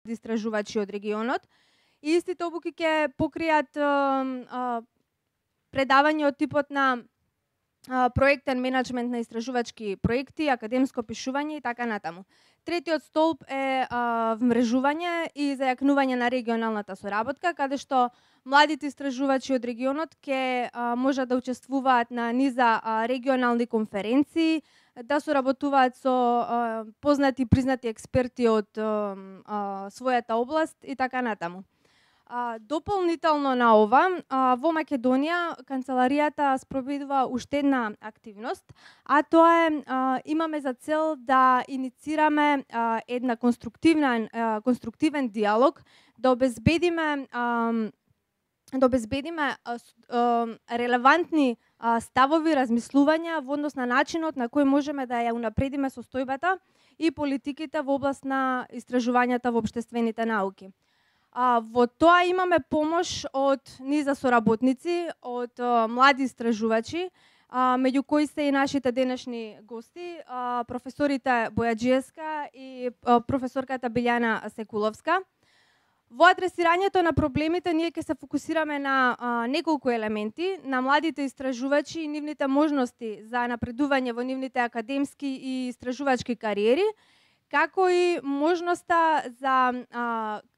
млади истражувачи од регионот. И истите обуки ќе покријат предавање од типот на проектен менеджмент на истражувачки проекти, академско пишување и така натаму. Третиот столб е вмрежување и зајакнување на регионалната соработка, каде што младите истражувачи од регионот ќе можат да учествуваат на низа регионални конференции, да соработуваат со познати и признати експерти од својата област и така натаму. Дополнително на ова, во Македонија канцеларијата спроведува уште една активност, а тоа е имаме за цел да иницираме една конструктивен диалог, да обезбедиме релевантни ставови, размислувања во однос на начинот на кој можеме да ја унапредиме состојбата и политиките во област на истражувањата во општествените науки. Во тоа имаме помош од низа соработници, од млади истражувачи, меѓу кои се и нашите денешни гости, професорите Бојаджиевска и професорката Билјана Секуловска. Во адресирањето на проблемите ние ќе се фокусираме на неколку елементи, на младите истражувачи и нивните можности за напредување во нивните академски и истражувачки кариери, како и можноста за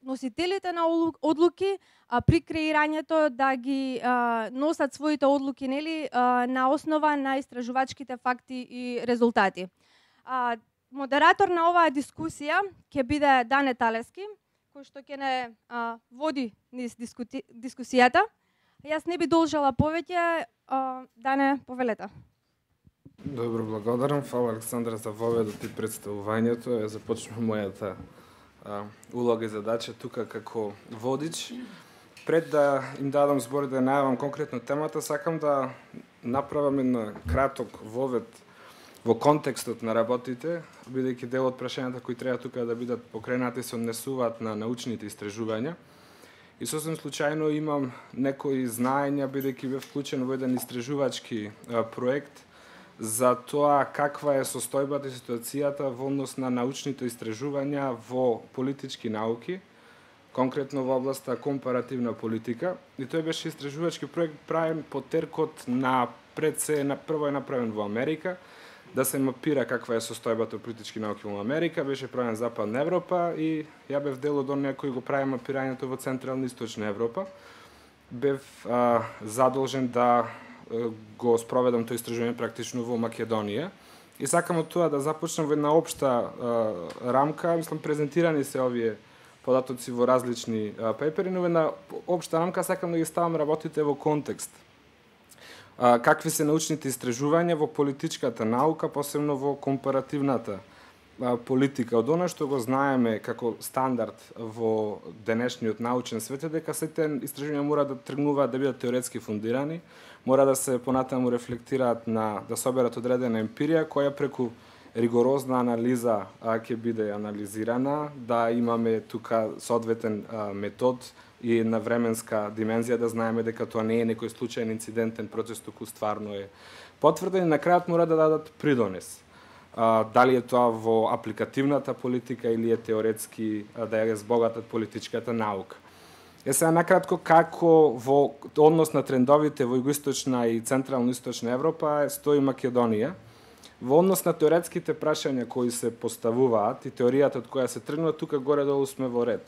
носителите на одлуки при креирањето да ги носат своите одлуки на основа на истражувачките факти и резултати. Модератор на оваа дискусија ќе биде Дане Талевски, кој што ќе не води низ дискусијата. Јас не би должела повеќе, Дане, повелете. Добро, благодарам. Фала, Александра, за воведот и представувањето. Ја започнувам мојата улога и задача тука како водич. Пред да им дадам збор да најавам конкретно темата, сакам да направам една краток вовед во контекстот на работите, бидејќи дел од прашањата кои треба тука да бидат покренати се однесуваат на научните истражувања. И сосем случајно имам некои знаења, бидејќи бев вклучен во еден истражувачки проект за тоа каква е состојбата и ситуацијата во однос на научните истражувања во политички науки, конкретно во областа компаративна политика. И тој беше истражувачки проект правен по теркот на прво е направен во Америка, да се мапира каква е состојбата од политички науки во Америка, беше правен Западна Европа и ја бев дел од оние кои го прави мапирањето во Централна и Источна Европа. Бев задолжен да го спроведам тој истражување практично во Македонија. И сакам од тоа да започнам во една општа рамка, мислам презентирани се овие податоци во различни пепери, но во една општа рамка сакам да ги ставам работите во контекст. Какви се научните истражувања во политичката наука, посебно во компаративната политика. Од она што го знаеме како стандард во денешниот научен свет е дека сите истражувања мора да тргнуваат да бидат теоретски фундирани, мора да се понатаму рефлектираат да соберат одредена емпирија која преку ригорозна анализа ќе биде анализирана, да имаме тука соодветен метод и една временска димензија, да знаеме дека тоа не е некој случајен инцидентен процес, туку стварно е потврден и на крајот мора да дадат придонес. Дали е тоа во апликативната политика или е теоретски да ја збогатат политичката наука. Сега накратко како во однос на трендовите во Југоисточна и Централно-Источна Европа стои Македонија. Во однос на теоретските прашања кои се поставуваат и теоријата од која се тргнува, тука горе-долу сме во ред.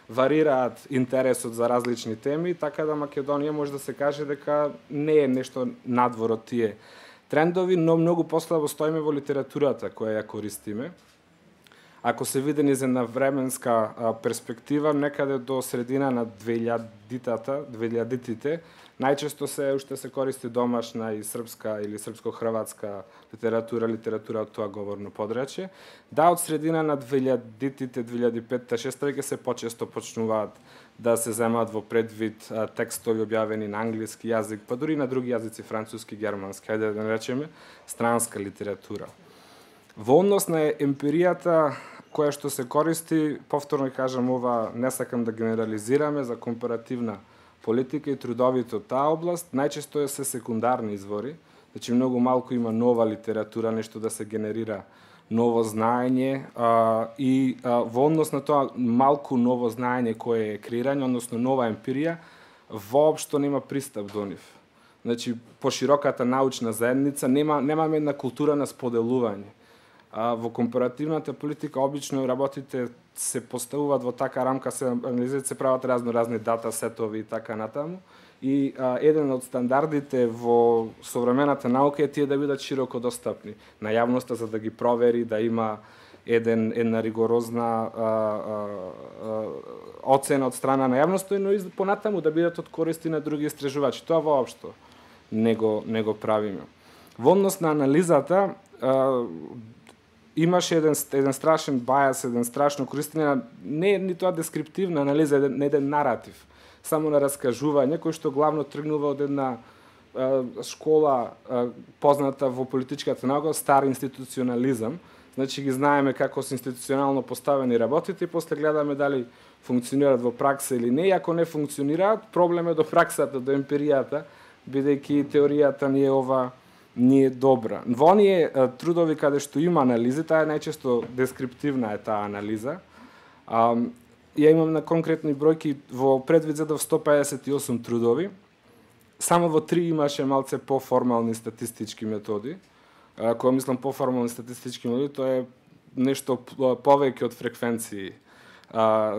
Варираат интересот за различни теми, така да Македонија може да се каже дека не е нешто надвор од тие трендови, но многу послабо стоиме во литературата која ја користиме. Ако се види низ една временска перспектива, некаде до средина на 2000-тите, најчесто уште се користи домашна и српска или српско-хрватска литература од тоа говорно подрачје. Да, од средина на 2000-тите, 2005-2006 веќе се почесто почнуваат да се земаат во предвид текстови објавени на англиски јазик, па дури на други јазици, француски, германски, хајде да речеме, странска литература. Во однос на емпиријата која што се користи, повторно кажам ова, не сакам да генерализираме за компаративна политика и трудовите од таа област, најчесто се секундарни извори, значи многу малку има нова литература, нешто да се генерира ново знаење и во однос на тоа малку ново знаење кое е креирање, односно нова емпирија, воопшто нема пристап до нив. Значи, пошироката научна заедница немаме една култура на споделување. Во компаративната политика обично работите се поставуваат во така рамка, се анализираат, се прават разни дата сетови и така натаму. И еден од стандардите во современата наука е тие да бидат широко достапни на јавноста, за да ги провери, да има една ригорозна оцена од страна на јавноста, но и понатаму да бидат од користи на други истражувачи. Тоа воопшто не го правиме. Во однос на анализата, имаше еден страшен бајас, еден страшно користење, не е ни тоа дескриптивна анализа, еден наратив, само на раскажување, кој што главно тргнува од една школа позната во политичката наука, стар институционализам. Значи ги знаеме како се институционално поставени работите и после гледаме дали функционираат во пракса или не. И ако не функционираат, проблем е до праксата, до емпиријата, бидејќи теоријата не е добра. Во оние трудови каде што има анализи, таа е најчесто дескриптивна е таа анализа. Ја имам на конкретни бројки, во предвид за 158 трудови, само во 3 имаше малце поформални статистички методи. Кога мислам поформални статистички методи, тоа е нешто повеќе од фреквенции.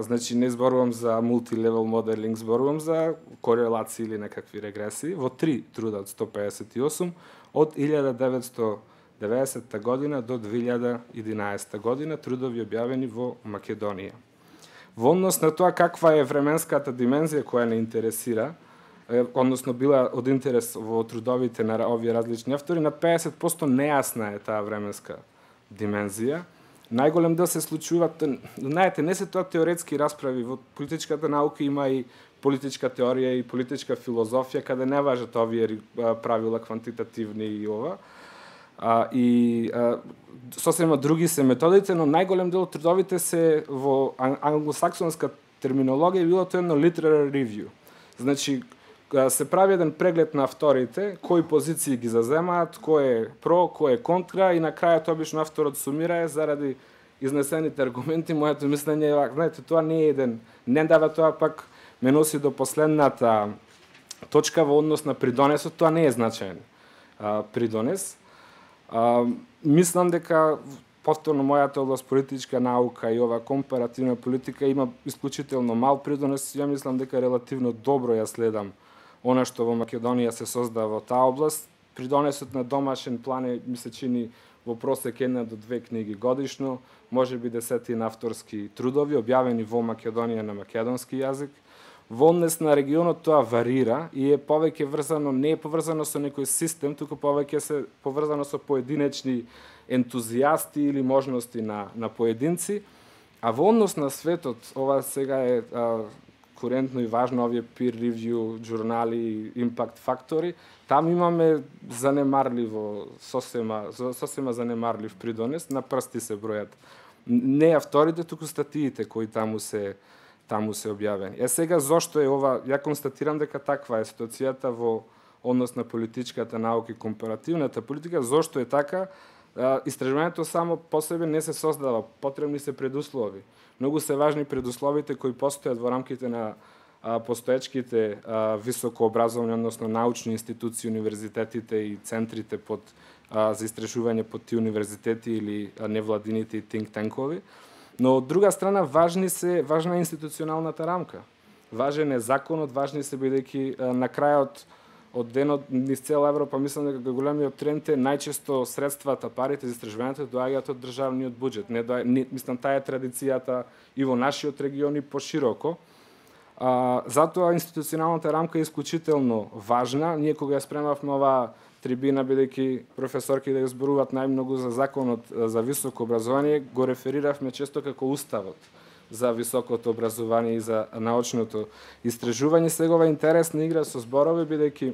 Значи не зборувам за мултилевел моделинг, зборувам за корелации или некакви регресии. Во 3 труда од 158 од 1990 година до 2011 година трудови објавени во Македонија. Во однос на тоа каква е временската димензија која не интересира, односно била од интерес во трудовите на овие различни автори, на 50% нејасна е таа временска димензија. Најголем дел се случуваат, знаете, не се тоа теоретски расправи, во политичката наука има и политичка теорија и политичка филозофија, каде не важат овие правила квантитативни и ова. Сосема други се методите, но најголем дел од трудовите се во англосаксонска терминологија било тоа едно literary review. Значи, се прави еден преглед на авторите, кои позиции ги заземаат, кој е про, кој е контра и на крајот обично авторот сумира заради изнесените аргументи. Моето мислење е, знаете, тоа не е еден, не дава тоа пак ме носи до последната точка во однос на придонесот, тоа не е значаен придонес. Мислам дека повторно мојата област политичка наука и ова компаративна политика има исклучително мал придонес. Ја мислам дека релативно добро ја следам она што во Македонија се создава во таа област. Придонесот на домашен план ми се чини во просек 1 до 2 книги годишно, можеби 10 авторски трудови објавени во Македонија на македонски јазик. Во однес на регионот тоа варира и е повеќе врзано, не е поврзано со некој систем, туку повеќе се поврзано со поединечни ентузијасти или можности на поединци. А во однос на светот, ова сега е курентно и важно, овие peer review журнали, impact фактори, там имаме занемарливо, сосема занемарлив придонес, на прсти се бројат. Не авторите, туку статиите кои таму се објавени. Сега зошто е ова? Ја констатирам дека таква е ситуацијата во однос на политичката наука и компаративната политика. Зошто е така? Истражувањето само по себе не се создава, потребни се предуслови. Многу се важни предусловите кои постојат во рамките на постоечките високообразовани, односно научни институции, универзитетите и центрите за истражување под тие универзитети или невладините и think танкови. Но од друга страна важна е институционалната рамка. Важен е законот, важни се бидејќи на крајот од денот низ цела Европа, мислам дека големиот тренд е најчесто средствата, парите за истражувањето доаѓаат од државниот буџет. Мислам, таа е традицијата и во нашиот регион и пошироко. Затоа институционалната рамка е исклучително важна. Ние кога ја спремавме оваа трибина, бидејќи професорки да ја зборуваат најмногу за законот за високо образование, го рефериравме често како уставот за високото образование и за научното истражување. Сега ова интересна игра со зборови, бидејќи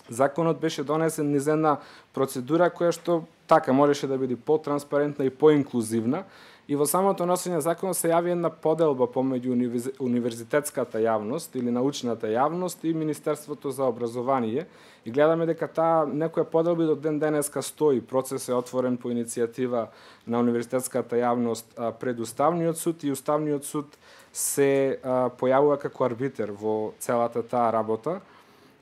законот беше донесен низ една процедура која што така можеше да биде потранспарентна и поинклузивна. И во самото носење закон се јави една поделба помеѓу универзитетската јавност или научната јавност и Министерството за образование. И гледаме дека таа некоја поделби до ден денеска стои. Процес е отворен по иницијатива на универзитетската јавност пред Уставниот суд и Уставниот суд се појавува како арбитер во целата таа работа.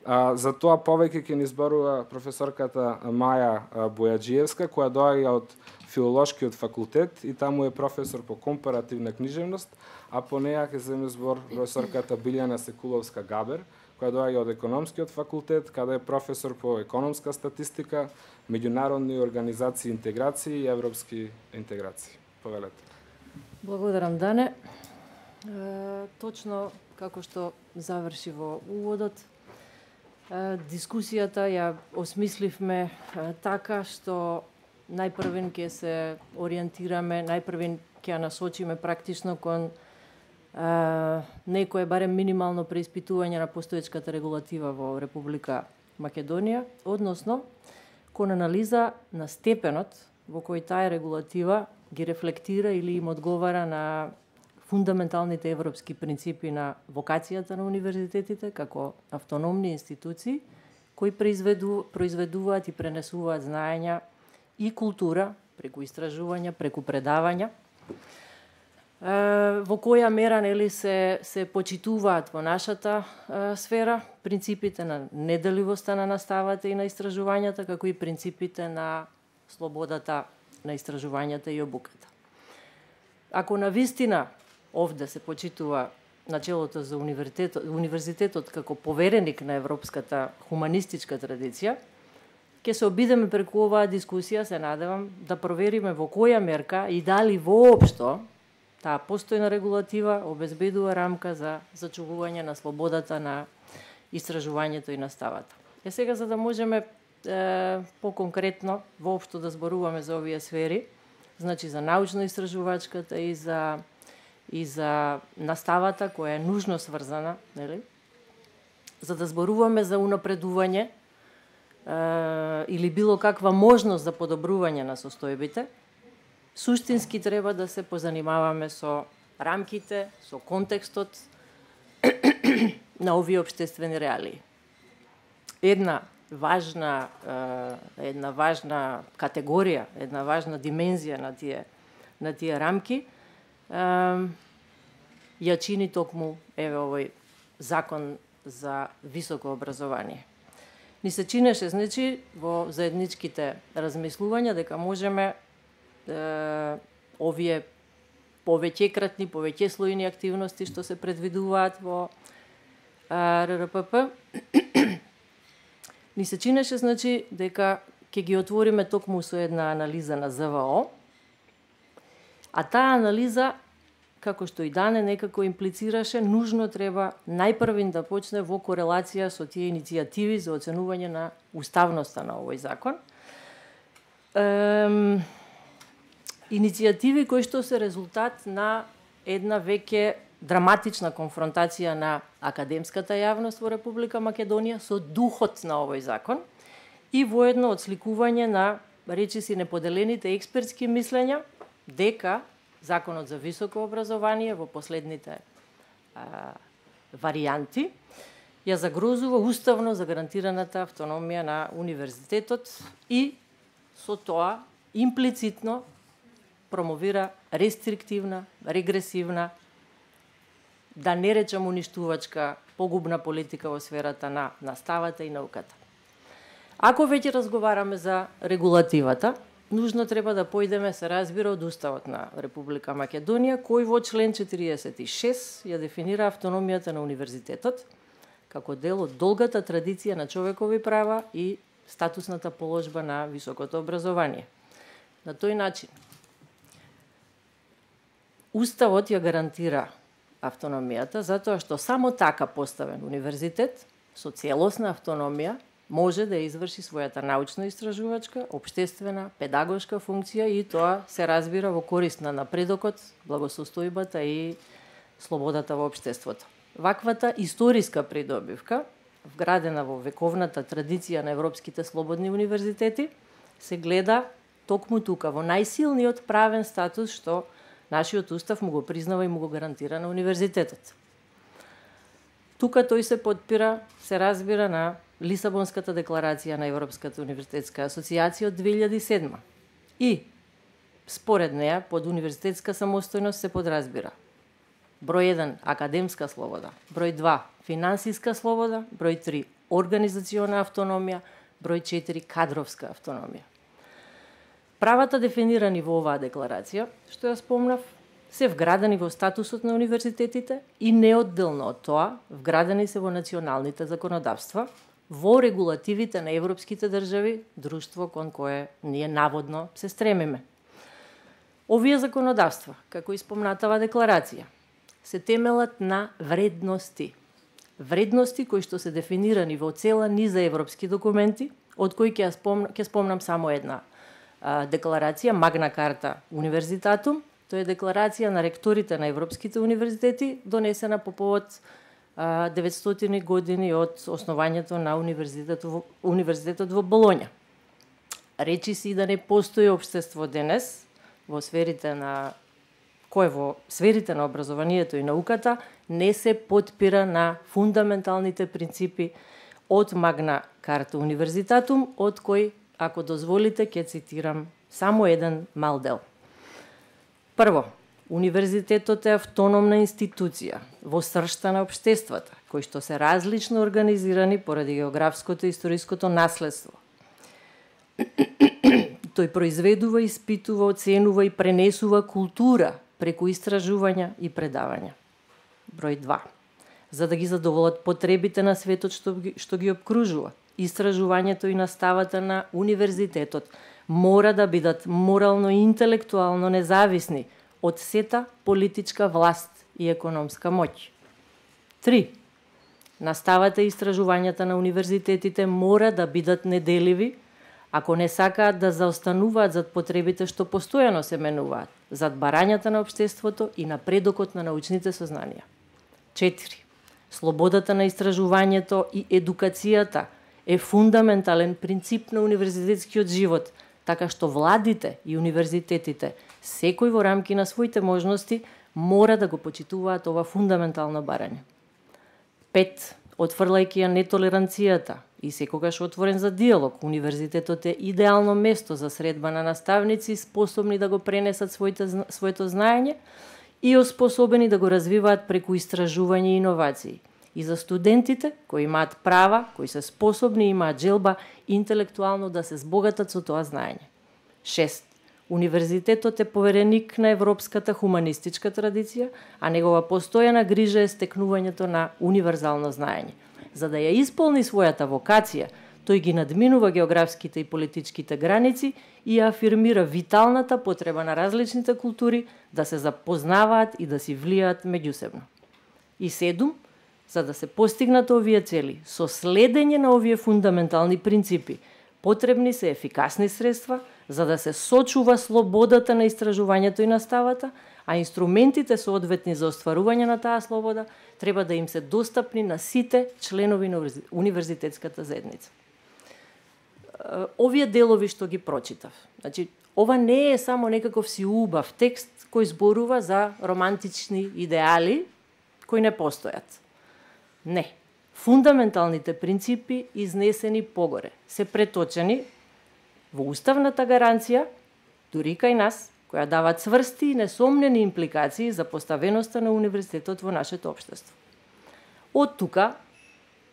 За тоа повеќе ќе ни зборува професорката Маја Бојаджиевска, која доаѓа од Филолошкиот факултет и таму е професор по компаративна книжевност, а по неја ќе земе збор професорката Билјана Секуловска-Габер, која доаѓа од Економскиот факултет, каде е професор по економска статистика, меѓународни организации интеграции и европски интеграции. Повелете. Благодарам, Дане. Точно како што заврши во уводот, дискусијата ја осмисливме така што најпрвен ќе се ориентираме, најпрвен ќе ја насочиме практично кон некое барем минимално преиспитување на постоечката регулатива во Република Македонија, односно кон анализа на степенот во кој таа регулатива ги рефлектира или им одговара на фундаменталните европски принципи на вокацијата на универзитетите како автономни институции кои произведуваат и пренесуваат знаења и култура преку истражувања, преку предавања, во која мера се почитуваат во нашата сфера принципите на неделивоста на наставата и на истражувањата, како и принципите на слободата на истражувањата и обуката. Ако навистина овде се почитува начелото за универзитетот како повереник на европската хуманистичка традиција, ќе се обидеме преку оваа дискусија, се надевам, да провериме во која мерка и дали воопшто таа постојна регулатива обезбедува рамка за зачувување на слободата на истражувањето и наставата. Сега, за да можеме по-конкретно воопшто да зборуваме за овие сфери, значи за научно-истражувачката и за наставата која е нужно сврзана, нели? За да зборуваме за унапредување или било каква можност за подобрување на состојбите, суштински треба да се позанимаваме со рамките, со контекстот на овие општествени реалии. Една важна категорија, една важна димензија на тие рамки ја чини токму овој закон за високо образование. Ни се чинеше, значи, во заедничките размислувања дека можеме овие повеќекратни, повеќеслојни активности што се предвидуваат во РРПП, ни се чинеше, значи, дека ќе ги отвориме токму со една анализа на ЗВО, а таа анализа, како што и Дане некако имплицираше, нужно треба најпрвин да почне во корелација со тие иницијативи за оценување на уставноста на овој закон. Иницијативи кои што се резултат на една веќе драматична конфронтација на академската јавност во Република Македонија со духот на овој закон и воедно отсликување на, речиси, неподелените експертски мислења дека Законот за високо образование во последните варијанти ја загрозува уставно загарантираната автономија на универзитетот и со тоа имплицитно промовира рестриктивна, регресивна, да не речам уништувачка, погубна политика во сферата на наставата и науката. Ако веќе разговараме за регулативата, нужно треба да појдеме, се разбира, од Уставот на Република Македонија, кој во член 46 ја дефинира автономијата на универзитетот како дел од долгата традиција на човекови права и статусната положба на високото образование. На тој начин, Уставот ја гарантира автономијата затоа што само така поставен универзитет со целосна автономија може да изврши својата научно-истражувачка, општествена, педагошка функција и тоа се разбира во корист на напредокот, благосостојбата и слободата во општеството. Ваквата историска придобивка, вградена во вековната традиција на европските слободни универзитети, се гледа токму тука, во најсилниот правен статус што Нашиот устав му го признава и му го гарантира на универзитетот. Тука тој се потпира, се разбира, на Лисабонската декларација на Европската универзитетска асоциација од 2007. И, според неја, под универзитетска самостојност се подразбира број 1 академска слобода, број 2 финансиска слобода, број 3 организациона автономија, број 4 кадровска автономија. Правата дефинирани во оваа декларација, што ја спомнав, се вградени во статусот на универзитетите и неодделно од тоа вградени се во националните законодавства, во регулативите на европските држави, друштво кон кое ние наводно се стремиме. Овие законодавства, како и спомнатава декларација, се темелат на вредности. Вредности кои што се дефинирани во цела низа европски документи, од кои ќе спомнам само една декларација, Магна Карта Универзитатум. Тоа е декларација на ректорите на европските универзитети, донесена по повод 900 години од основањето на универзитетот во Болоња. Речи си да не постои општество денес во сферите на образованието и науката не се потпира на фундаменталните принципи од Магна Карта Универзитатум, од кој, ако дозволите, ќе цитирам само еден мал дел. Прво, универзитетот е автономна институција во сршта на општествата, кои што се различно организирани поради географското и историското наследство. Тој произведува, испитува, оценува и пренесува култура преку истражувања и предавања. Број 2. За да ги задоволат потребите на светот што ги обкружува, истражувањето и наставата на универзитетот мора да бидат морално и интелектуално независни од сета политичка власт и економска моќ. 3. Наставата и истражувањата на универзитетите мора да бидат неделиви, ако не сакаат да заостануваат зад потребите што постојано се менуваат, зад барањата на општеството и напредокот на научните сознанија. 4. Слободата на истражувањето и едукацијата е фундаментален принцип на универзитетскиот живот, така што владите и универзитетите, секој во рамки на своите можности, мора да го почитуваат ова фундаментално барање. 5. Отфрлајќи ја нетолеранцијата и секогаш отворен за диалог, универзитетот е идеално место за средба на наставници способни да го пренесат своето знаење и оспособени да го развиваат преку истражување и иновации. И за студентите кои имаат права, кои се способни и имаат желба интелектуално да се збогатат со тоа знаење. 6. Универзитетот е повереник на европската хуманистичка традиција, а негова постојана грижа е стекнувањето на универзално знаење. За да ја исполни својата вокација, тој ги надминува географските и политичките граници и афирмира виталната потреба на различните култури да се запознаваат и да си влијаат меѓусебно. И 7. За да се постигнат овие цели, со следење на овие фундаментални принципи, потребни се ефикасни средства за да се сочува слободата на истражувањето и наставата, а инструментите соодветни за остварување на таа слобода треба да им се достапни на сите членови на универзитетската заедница. Овие делови што ги прочитав, значи, ова не е само некаков си убав текст кој зборува за романтични идеали кои не постојат. Не. Фундаменталните принципи изнесени погоре се преточени во уставната гаранција, дури кај нас, која дава цврсти и несомнени импликации за поставеноста на универзитетот во нашето општество. Од тука,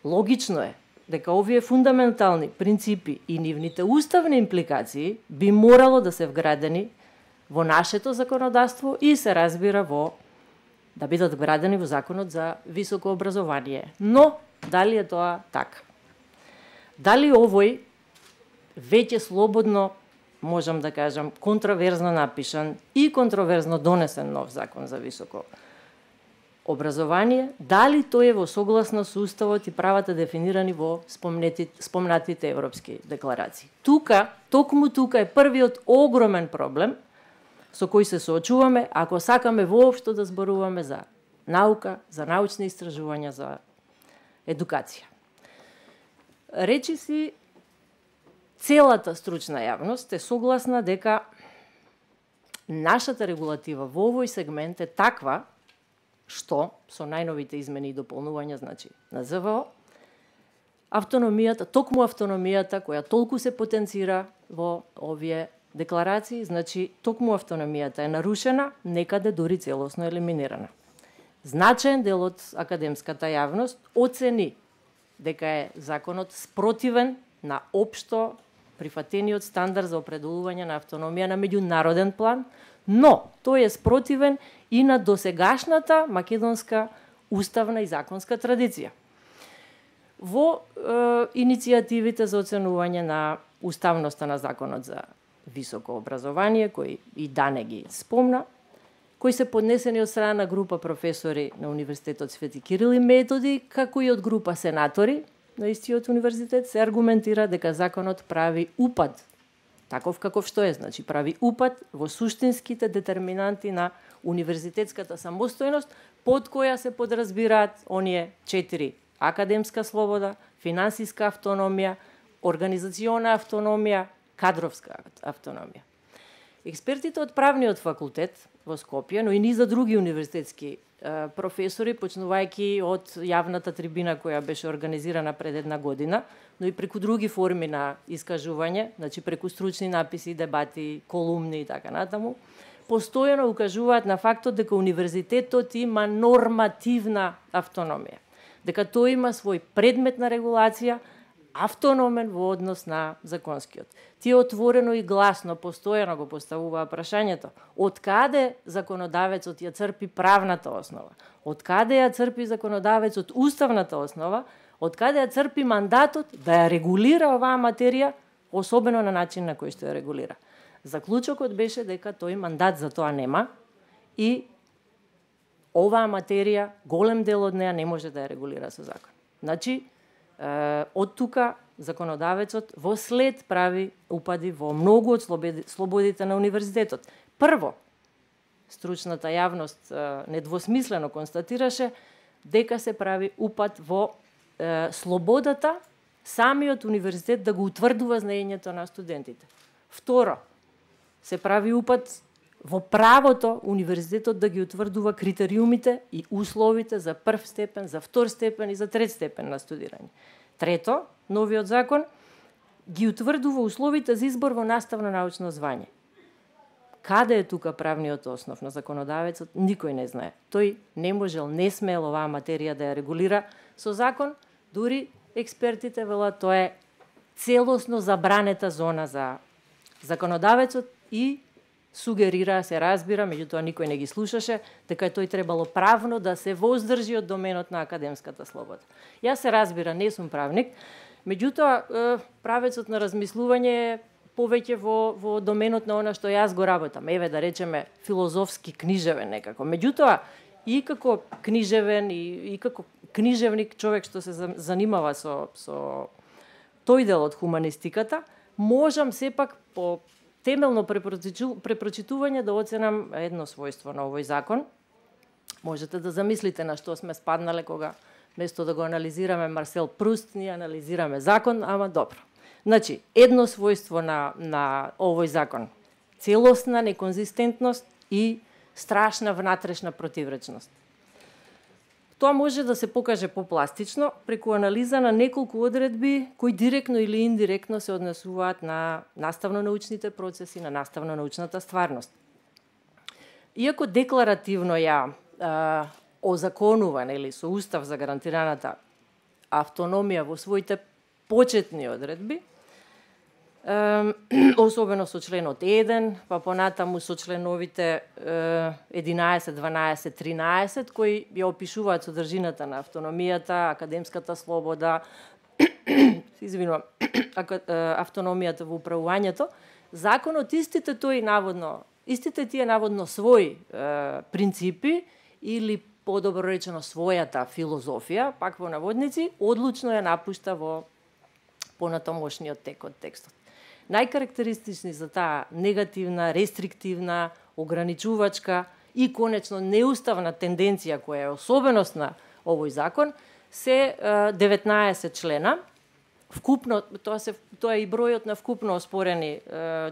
логично е дека овие фундаментални принципи и нивните уставни импликации би морало да се вградени во нашето законодавство и се разбира да бидат вградени во Законот за високо образование. Но, дали е тоа така? Дали овој веќе слободно, можам да кажам, контроверзно напишан и контроверзно донесен нов Закон за високо образование, дали тој е во согласно со Уставот и правата дефинирани во спомнатите европски декларации? Токму тука е првиот огромен проблем со кој се соочуваме ако сакаме воопшто да зборуваме за наука, за научни истражувања, за едукација. Речи си, целата стручна јавност е согласна дека нашата регулатива во овој сегмент е таква што со најновите измени и дополнувања, значи на ЗВО, автономијата, токму автономијата која толку се потенцира во овие декларации, значи токму автономијата е нарушена, некаде дури целосно елиминирана. Значаен дел од академската јавност оцени дека е законот спротивен на општо прифатениот стандард за определување на автономија на меѓународен план, но тој е спротивен и на досегашната македонска уставна и законска традиција. Во иницијативите за оценување на уставноста на законот за високо образование, кој и Дане ги спомна, кои се поднесени од страна на група професори на Универзитетот Свети Кирил и Методи, како и од група сенатори на истиот универзитет, се аргументира дека законот прави упад, таков каков што е, значи прави упад во суштинските детерминанти на универзитетската самостојност, под која се подразбираат оние 4: академска слобода, финансиска автономија, организациона автономија, кадровска автономија. Експертите од правниот факултет во Скопје, но и низа други универзитетски професори, почнувајќи од јавната трибина која беше организирана пред една година, но и преку други форми на искажување, значи преку стручни написи, дебати, колумни и така натаму, постојано укажуваат на фактот дека универзитетот има нормативна автономија, дека тој има свој предмет на регулација, автономен во однос на законскиот. Тие отворено и гласно, постојано го поставува прашањето: од каде законодавецот ја црпи правната основа? Од каде ја црпи законодавецот уставната основа? Од каде ја црпи мандатот да ја регулира оваа материја, особено на начин на кој што ја регулира? Заклучокот беше дека тој мандат за тоа нема и оваа материја, голем дел од неа не може да ја регулира со закон. Значи, од тука законодавецот во след прави упади во многу од слободите на универзитетот. Прво, стручната јавност недвосмислено констатираше дека се прави упад во слободата самиот универзитет да го утврдува знаењето на студентите. Второ, се прави упад во правото универзитетот да ги утврдува критериумите и условите за прв степен, за втор степен и за трет степен на студирање. Трето, новиот закон ги утврдува условите за избор во наставно-научно звање. Каде е тука правниот основ на законодавецот, никој не знае. Тој не можел, не смел оваа материја да ја регулира со закон, дури експертите велат тоа е целосно забранета зона за законодавецот и сугерира, се разбира, меѓутоа никој не ги слушаше, дека тој требало правно да се воздржи од доменот на академската слобода. Јас се разбира, не сум правник, меѓутоа правецот на размислување е повеќе во доменот на она што јас го работам. Еве да речеме филозофски книжевен некако. Меѓутоа и како книжевен и како книжевник, човек што се занимава со тој дел од хуманистиката, можам сепак по темелно препрочитување да оценам едно својство на овој закон. Можете да замислите на што сме спаднале кога место да го анализираме Марсел Пруст, ние анализираме закон, ама добро. Значи, едно својство на овој закон: целосна неконзистентност и страшна внатрешна противречност. Тоа може да се покаже попластично преку анализа на неколку одредби кои директно или индиректно се однесуваат на наставно-научните процеси, на наставно-научната стварност. Иако декларативно ја озаконува или со устав за гарантираната автономија во своите почетни одредби, особено со членот 1, па понатаму со членовите 11, 12, 13, кои ја опишуваат содржината на автономијата, академската слобода, автономијата во управувањето, законот истите тие наводно своји принципи или подобро речено својата филозофија, пак во наводници, одлучно ја напушта во понатамошниот тек од текстот. Најкарактеристични за таа негативна, рестриктивна, ограничувачка и конечно неуставна тенденција која е особеност на овој закон се 19 члена вкупно, тоа е и бројот на вкупно оспорени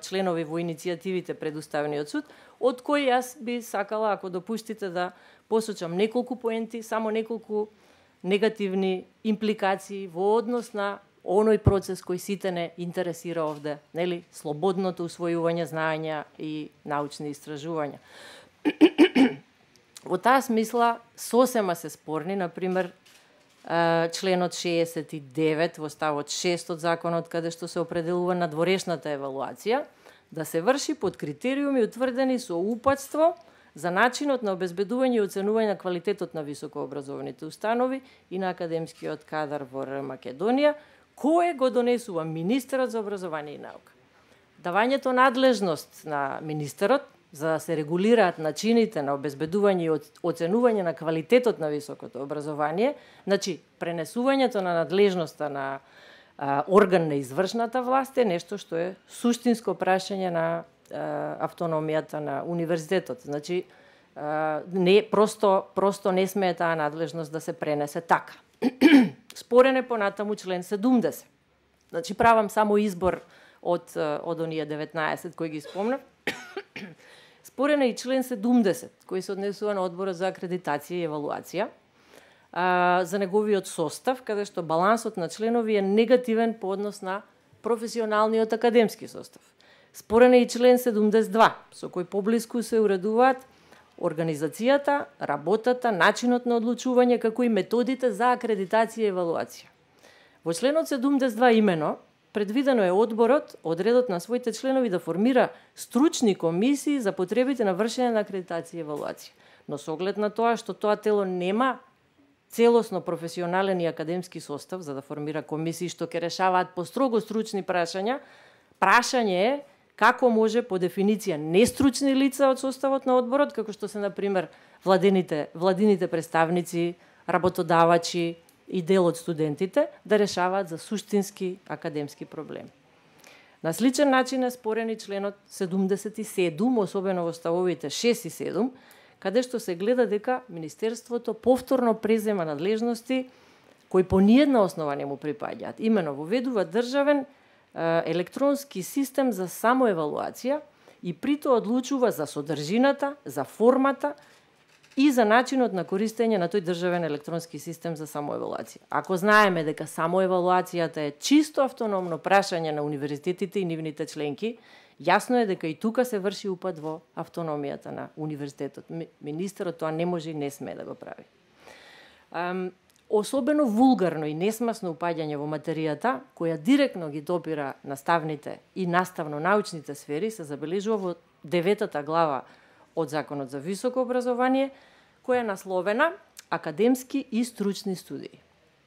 членови во иницијативите пред Уставниот суд, од кои јас би сакала, ако допуштите, да посочам неколку поенти, само неколку негативни импликации во однос на оној процес кој сите не интересира овде, нели, слободното усвојување знаења и научни истражувања. Во таа смисла сосема се спорни, например, членот 69 во ставот 6 од законот, каде што се определува надворешната евалуација, да се врши под критериуми утврдени со упатство за начинот на обезбедување и оценување на квалитетот на високообразованите установи и на академскиот кадар во Македонија, кое го донесува министерот за образование и наука. Давањето надлежност на министерот за да се регулираат начините на обезбедување и оценување на квалитетот на високото образование, значи пренесувањето на надлежноста на орган на извршната власт е нешто што е суштинско прашање на автономијата на универзитетот. Значи, не, просто не смее таа надлежност да се пренесе така. Спорен е понатаму член 70. Значи, правам само избор од оние 19 кои ги спомнав. Спорен е и член 70, кој се однесува на одборот за акредитација и евалуација, за неговиот состав, каде што балансот на членови е негативен по однос на професионалниот академски состав. Спорен е и член 72, со кој поблиску се уредуваат организацијата, работата, начинот на одлучување, како и методите за акредитација и евалуација. Во членот 72 имено предвидено е одборот, од редот на своите членови, да формира стручни комисии за потребите на вршење на акредитација и евалуација. Но со оглед на тоа што тоа тело нема целосно професионален и академски состав за да формира комисии што ќе решаваат по строго стручни прашања, прашање е како може по дефиниција нестручни лица од составот на одборот, како што се, например, владините представници, работодавачи и дел од студентите, да решаваат за суштински академски проблеми. На сличен начин е спорен и членот 77, особено во ставовите 6 и 7, каде што се гледа дека Министерството повторно презема надлежности кои по ниедна основа не му припаѓаат. Имено воведува државен електронски систем за самоевалуација и прито одлучува за содржината, за формата и за начинот на користење на тој државен електронски систем за самоевалуација. Ако знаеме дека самоевалуацијата е чисто автономно прашање на универзитетите и нивните членки, јасно е дека и тука се врши упад во автономијата на универзитетот. Министерот тоа не може и не смее да го прави. Особено вулгарно и несмасно упаѓање во материјата, која директно ги допира наставните и наставно-научните сфери, се забележува во 9-та глава од Законот за високо образование, која е насловена Академски и стручни студии.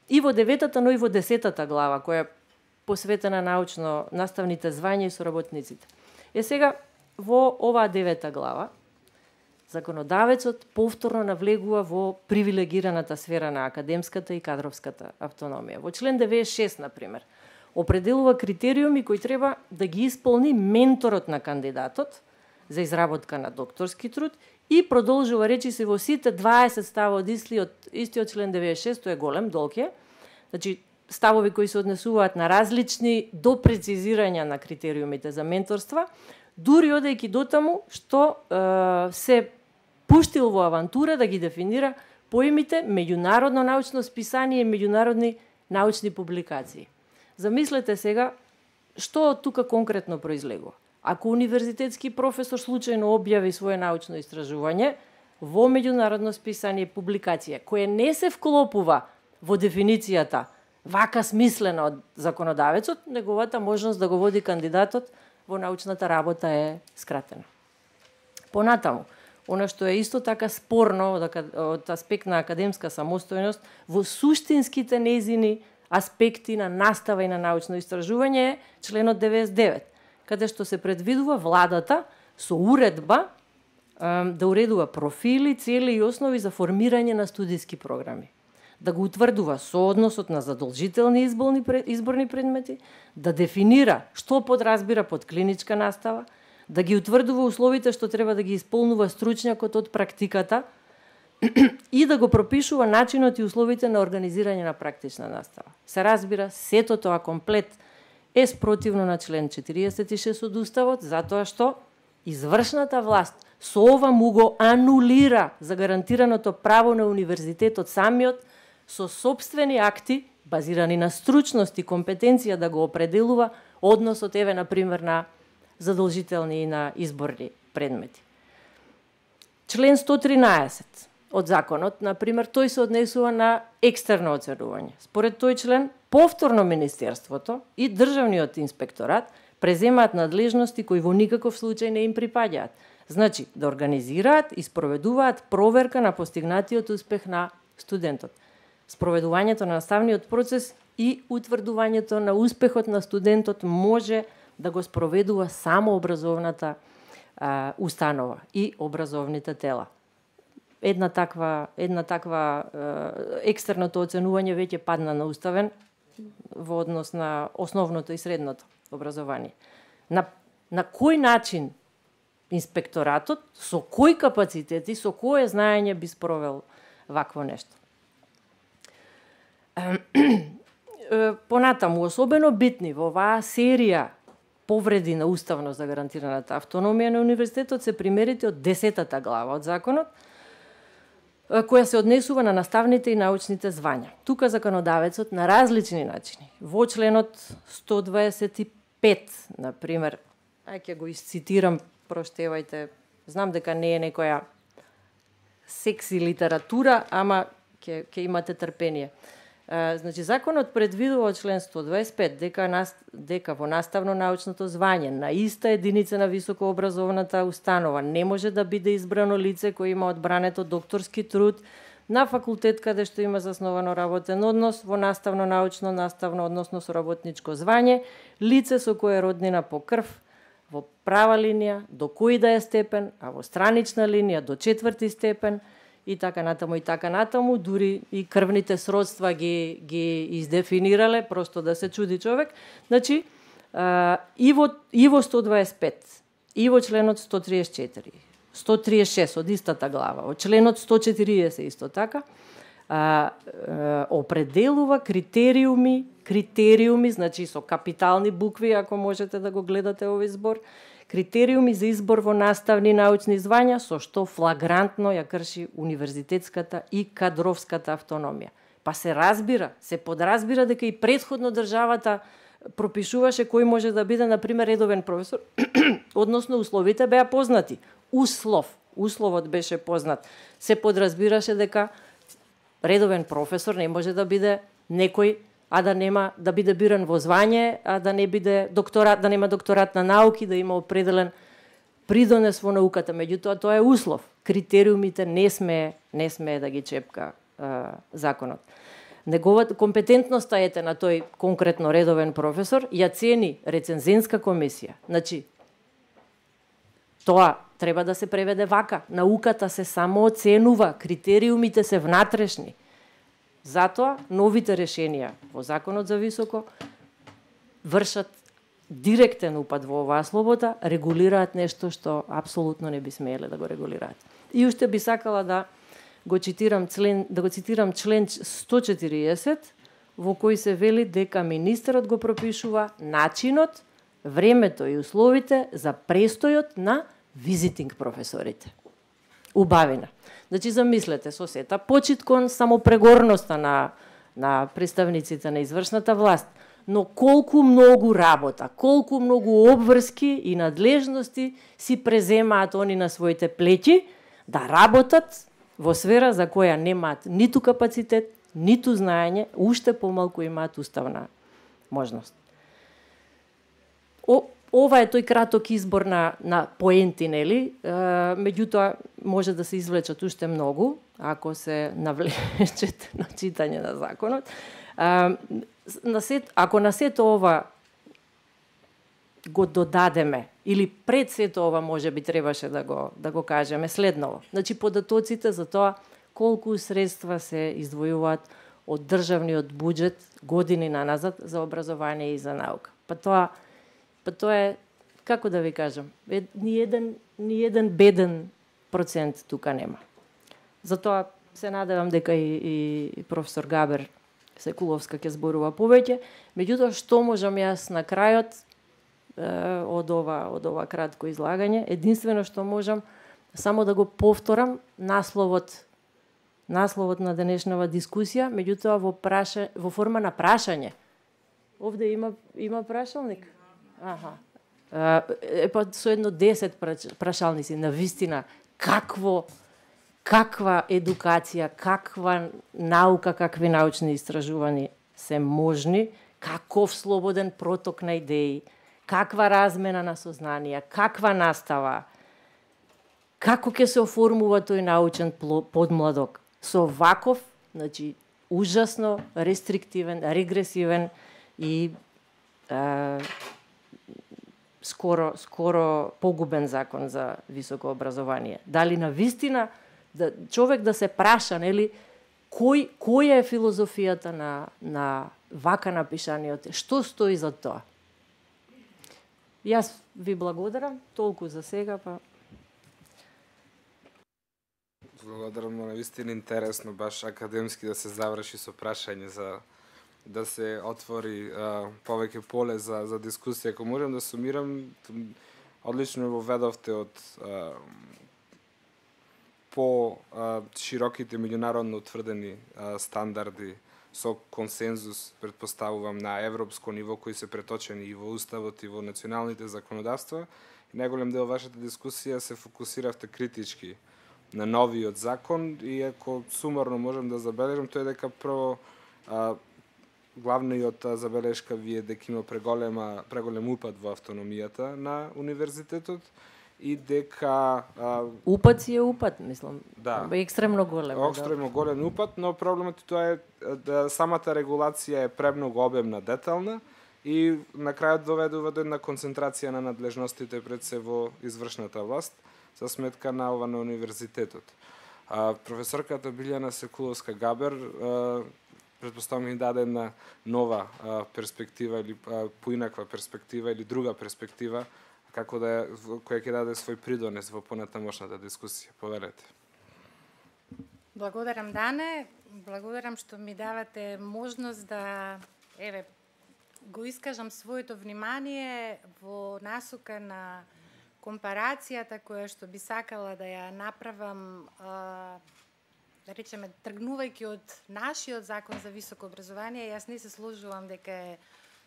И во 9-та, но и во 10-та глава, која е посветена наставните звања и соработниците. Сега, во оваа 9-та глава, законодавецот повторно навлегува во привилегираната сфера на академската и кадровската автономија. Во член 96, например, определува критериуми кои треба да ги исполни менторот на кандидатот за изработка на докторски труд и продолжува речиси во сите 20 става од истиот член 96, тој е голем, долг е. Значи, ставови кои се однесуваат на различни допрецизирања на критериумите за менторства, дури одејќи дотаму што се пуштил во авантура да ги дефинира поимите меѓународно научно списание и меѓународни научни публикации. Замислете сега што од тука конкретно произлегува. Ако универзитетски професор случајно објави свое научно истражување во меѓународно списание и публикација, која не се вклопува во дефиницијата вака смислена од законодавецот, неговата можност да го води кандидатот во научната работа е скратена. Понатаму, она што е исто така спорно од аспект на академска самостојност, во суштинските нејзини аспекти на настава и на научно истражување е членот 99, каде што се предвидува владата со уредба да уредува профили, цели и основи за формирање на студиски програми, да го утврдува соодносот на задолжителни изборни предмети, да дефинира што подразбира под клиничка настава, да ги утврдува условите што треба да ги исполнува стручњакот од практиката и да го пропишува начинот и условите на организирање на практична настава. Се разбира, сето тоа комплет е спротивно на член 46 од Уставот, затоа што извршната власт со ова му го анулира за гарантираното право на универзитетот самиот со собствени акти, базирани на стручност и компетенција да го определува односот, еве, например, на задолжителни и на изборни предмети. Член 113 од законот, например, тој се однесува на екстерно оценување. Според тој член, повторно Министерството и Државниот инспекторат преземаат надлежности кои во никаков случај не им припаѓаат. Значи, да организираат и спроведуваат проверка на постигнатиот успех на студентот. Спроведувањето на наставниот процес и утврдувањето на успехот на студентот може да го спроведува само образовната установа и образовните тела. Една таква екстерното оценување веќе падна на уставен во однос на основното и средното образование. На кој начин инспекторатот, со кои капацитети, со кое знаење би спровел вакво нешто? Понатаму, особено битни во оваа серија повреди на уставно загарантираната автономија на универзитетот се примерите од 10-та глава од законот, која се однесува на наставните и научните звања. Тука законодавецот на различни начини. Во членот 125, например, ќе го изцитирам, проштевајте, знам дека не е некоја секси литература, ама ќе имате трпение. Значи, законот предвидува член 125 дека во наставно-научното звање на иста единица на високообразовната установа не може да биде избрано лице кој има одбрането докторски труд на факултет каде што има засновано работен однос, во наставно-научно, наставно, односно соработничко звање, лице со кое е роднина по крв, во права линија, до кој да е степен, а во странична линија до 4-ти степен, и така натаму, дури и крвните сродства ги издефинирале, просто да се чуди човек. Значи, и во 125, и во членот 134, 136 од истата глава, од членот 140 исто така, определува критериуми, значи со капитални букви, ако можете да го гледате овој збор, критериуми за избор во наставни научни звања, со што флагрантно ја крши универзитетската и кадровската автономија. Па се подразбира дека и претходно државата пропишуваше кој може да биде, например, редовен професор, односно условите беа познати. Условот беше познат. Се подразбираше дека редовен професор не може да биде некој, а да биде биран во звање, а да не биде докторат, да нема докторат на науки, да има определен придонес во науката. Меѓутоа, тоа е услов. Критериумите не смее да ги чепка законот. Неговата компетентноста на тој конкретно редовен професор ја цени рецензентска комисија. Значи, тоа треба да се преведе вака. Науката се самооценува, критериумите се внатрешни. Затоа, новите решенија во Законот за високо вршат директен упад во оваа слобода, регулираат нешто што апсолутно не би смееле да го регулираат. И уште би сакала да го цитирам член 140, во кој се вели дека министерот го пропишува начинот, времето и условите за престојот на визитинг професорите. Убавина. Значи, замислете, со сета почит кон самопрегорноста на представниците на извршната власт, но колку многу работа, колку многу обврски и надлежности си преземаат они на своите плеќи да работат во сфера за која немаат ниту капацитет, ниту знаење, уште помалку имаат уставна можност. Ова е тој краток избор на поенти, нели? Меѓутоа, може да се извлечат уште многу, ако се навлечете на читање на законот. Ако на сето ова го додадеме, или пред сето ова може би требаше да го кажеме следново. Значи, податоците за тоа колку средства се издвојуваат од државниот буџет години наназад за образование и за наука. Па тоа е, како да ви кажам, ни еден беден процент тука нема. Затоа се надевам дека и професор Габер Секуловска ќе зборува повеќе. Меѓутоа, што можам јас на крајот од ова кратко излагање? Единствено што можам само да го повторам насловот на денешнава дискусија, меѓутоа во форма на прашање. Овде има прашалник? Аха. Па со едно 10 прашалници, на вистина, каква едукација, каква наука, какви научни истражувања се можни, каков слободен проток на идеи, каква размена на сознанија, каква настава, како ќе се оформува тој научен подмладок со ваков, значи, ужасно рестриктивен, регресивен и скоро погубен закон за високо образование. Дали на вистина човек да се праша, нели, која е филозофијата на вака напишаниот, што стои за тоа? Јас ви благодарам, толку за сега, па... Благодарам, но навистина интересно, баш академски да се заврши со прашање за да се отвори повеќе поле за дискусија. Ако можам да сумирам, одлично го ведовте од по широките меѓународно утврдени стандарди со консензус, предпоставувам, на европско ниво, кои се преточени и во уставот и во националните законодавства. И најголем дел вашата дискусија се фокусиравте критички на новиот закон, и ако сумарно можам да забележам, тој дека прво главниот забелешка ви е дека има преголем упад во автономијата на универзитетот и дека... Упад си е упад, мислам. Да. Екстремно голем. Екстремно голем упад, но проблемот тоа е да самата регулација е премногу обемна, детална и на крајот доведува до една концентрација на надлежностите пред се во извршната власт за сметка на ова на универзитетот. Професорката Билјана Секуловска Габер предпоставам ми даде една нова перспектива или поинаква перспектива или друга перспектива како да која ќе даде свој придонес во понатамошната дискусија. Повелете. Благодарам, Дане. Благодарам што ми давате можност да го искажам своето внимание во насока на компарацијата која што би сакала да ја направам, да речеме, тргнувајќи од нашиот закон за високо образование. Јас не се сложувам дека е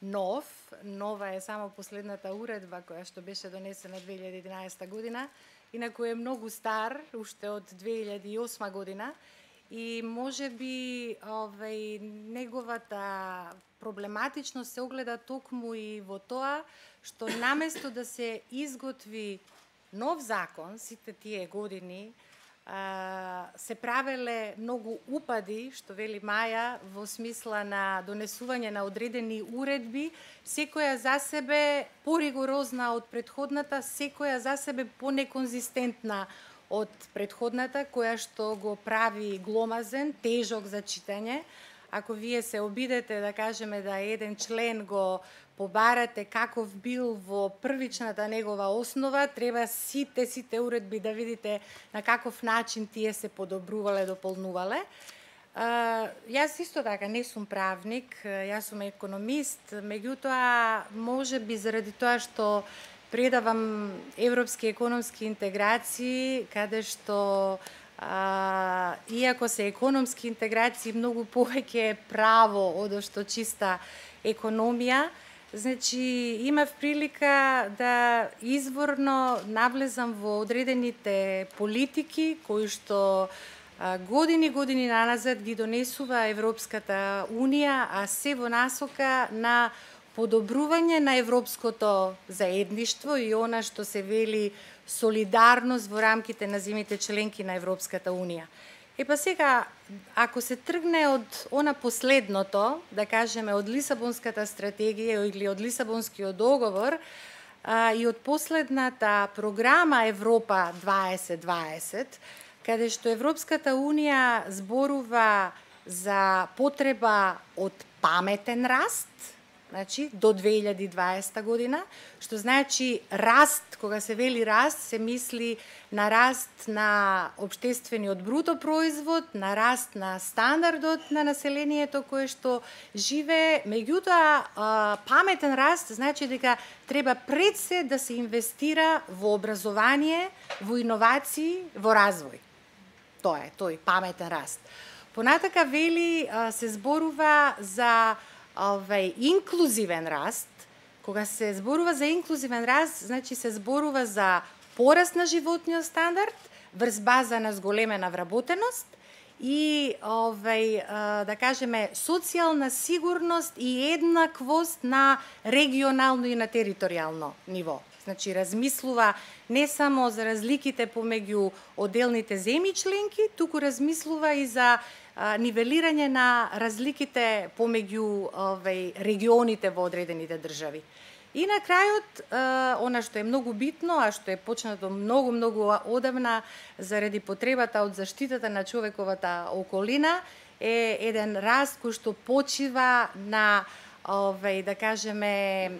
нова е само последната уредба која што беше донесена 2011 година, инаку е многу стар, уште од 2008 година, и може би неговата проблематичност се огледа токму и во тоа што наместо да се изготви нов закон сите тие години, се правеле многу упади, што вели Маја, во смисла на донесување на одредени уредби, секоја за себе поригорозна од претходната, секоја за себе понеконзистентна од претходната, која што го прави гломазен, тежок за читање. Ако вие се обидете, да кажеме, да еден член го побарате каков бил во првичната негова основа, треба сите уредби да видите на каков начин тие се подобрувале, дополнувале. Јас исто така не сум правник, јас сум економист, меѓутоа може би заради тоа што предавам европски економски интеграции, каде што иако се економски интеграции многу повеќе е право од што чиста економија, значи имав прилика да изворно навлезам во одредените политики кои што години наназад ги донесува Европската Унија, а се во насока на подобрување на европското заедништво и она што се вели солидарност во рамките на земјите членки на Европската Унија. Епа сега, ако се тргне од она последното, да кажеме од Лисабонската стратегија или од Лисабонскиот договор и од последната програма Европа 2020, каде што Европската Унија зборува за потреба од паметен раст, значи до 2020 година, што значи раст, кога се вели раст, се мисли на раст на општествениот бруто производ, на раст на стандардот на населението кое што живее. Меѓутоа, паметен раст значи дека треба пред се да се инвестира во образование, во иновации, во развој. Тоа е тој паметен раст. Понатака вели се зборува за инклузивен раст. Кога се зборува за инклузивен раст, значи се зборува за пораст на животниот стандард врз база на зголемена вработеност и да кажеме социјална сигурност и еднаквост на регионално и на територијално ниво. Значи размислува не само за разликите помеѓу отделните земји членки, туку размислува и за нивелирање на разликите помеѓу регионите во одредените држави. И на крајот, она што е многу битно, а што е почнато многу одавна заради потребата од заштитата на човековата околина, е еден раст кој што почива на да кажеме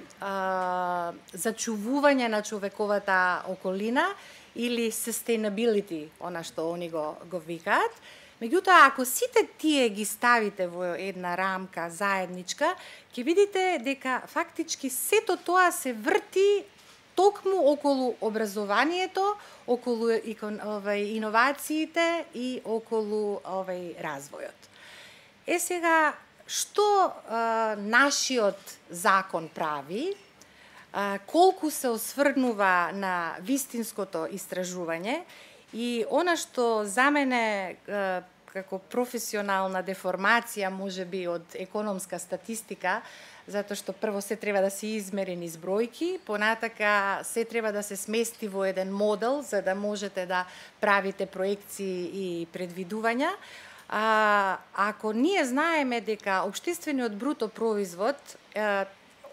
зачувување на човековата околина или sustainability, она што они го викаат. Меѓутоа, ако сите тие ги ставите во една рамка заедничка, ќе видите дека фактички сето тоа се врти токму околу образованието, околу иновациите и околу развојот. Сега, што нашиот закон прави, колку се осврнува на вистинското истражување и она што за мене како професионална деформација можеби од економска статистика, затоа што прво се треба да се измери низ бројки, понатака се треба да се смести во еден модел за да можете да правите проекции и предвидувања. Ако ние знаеме дека општествениот бруто производ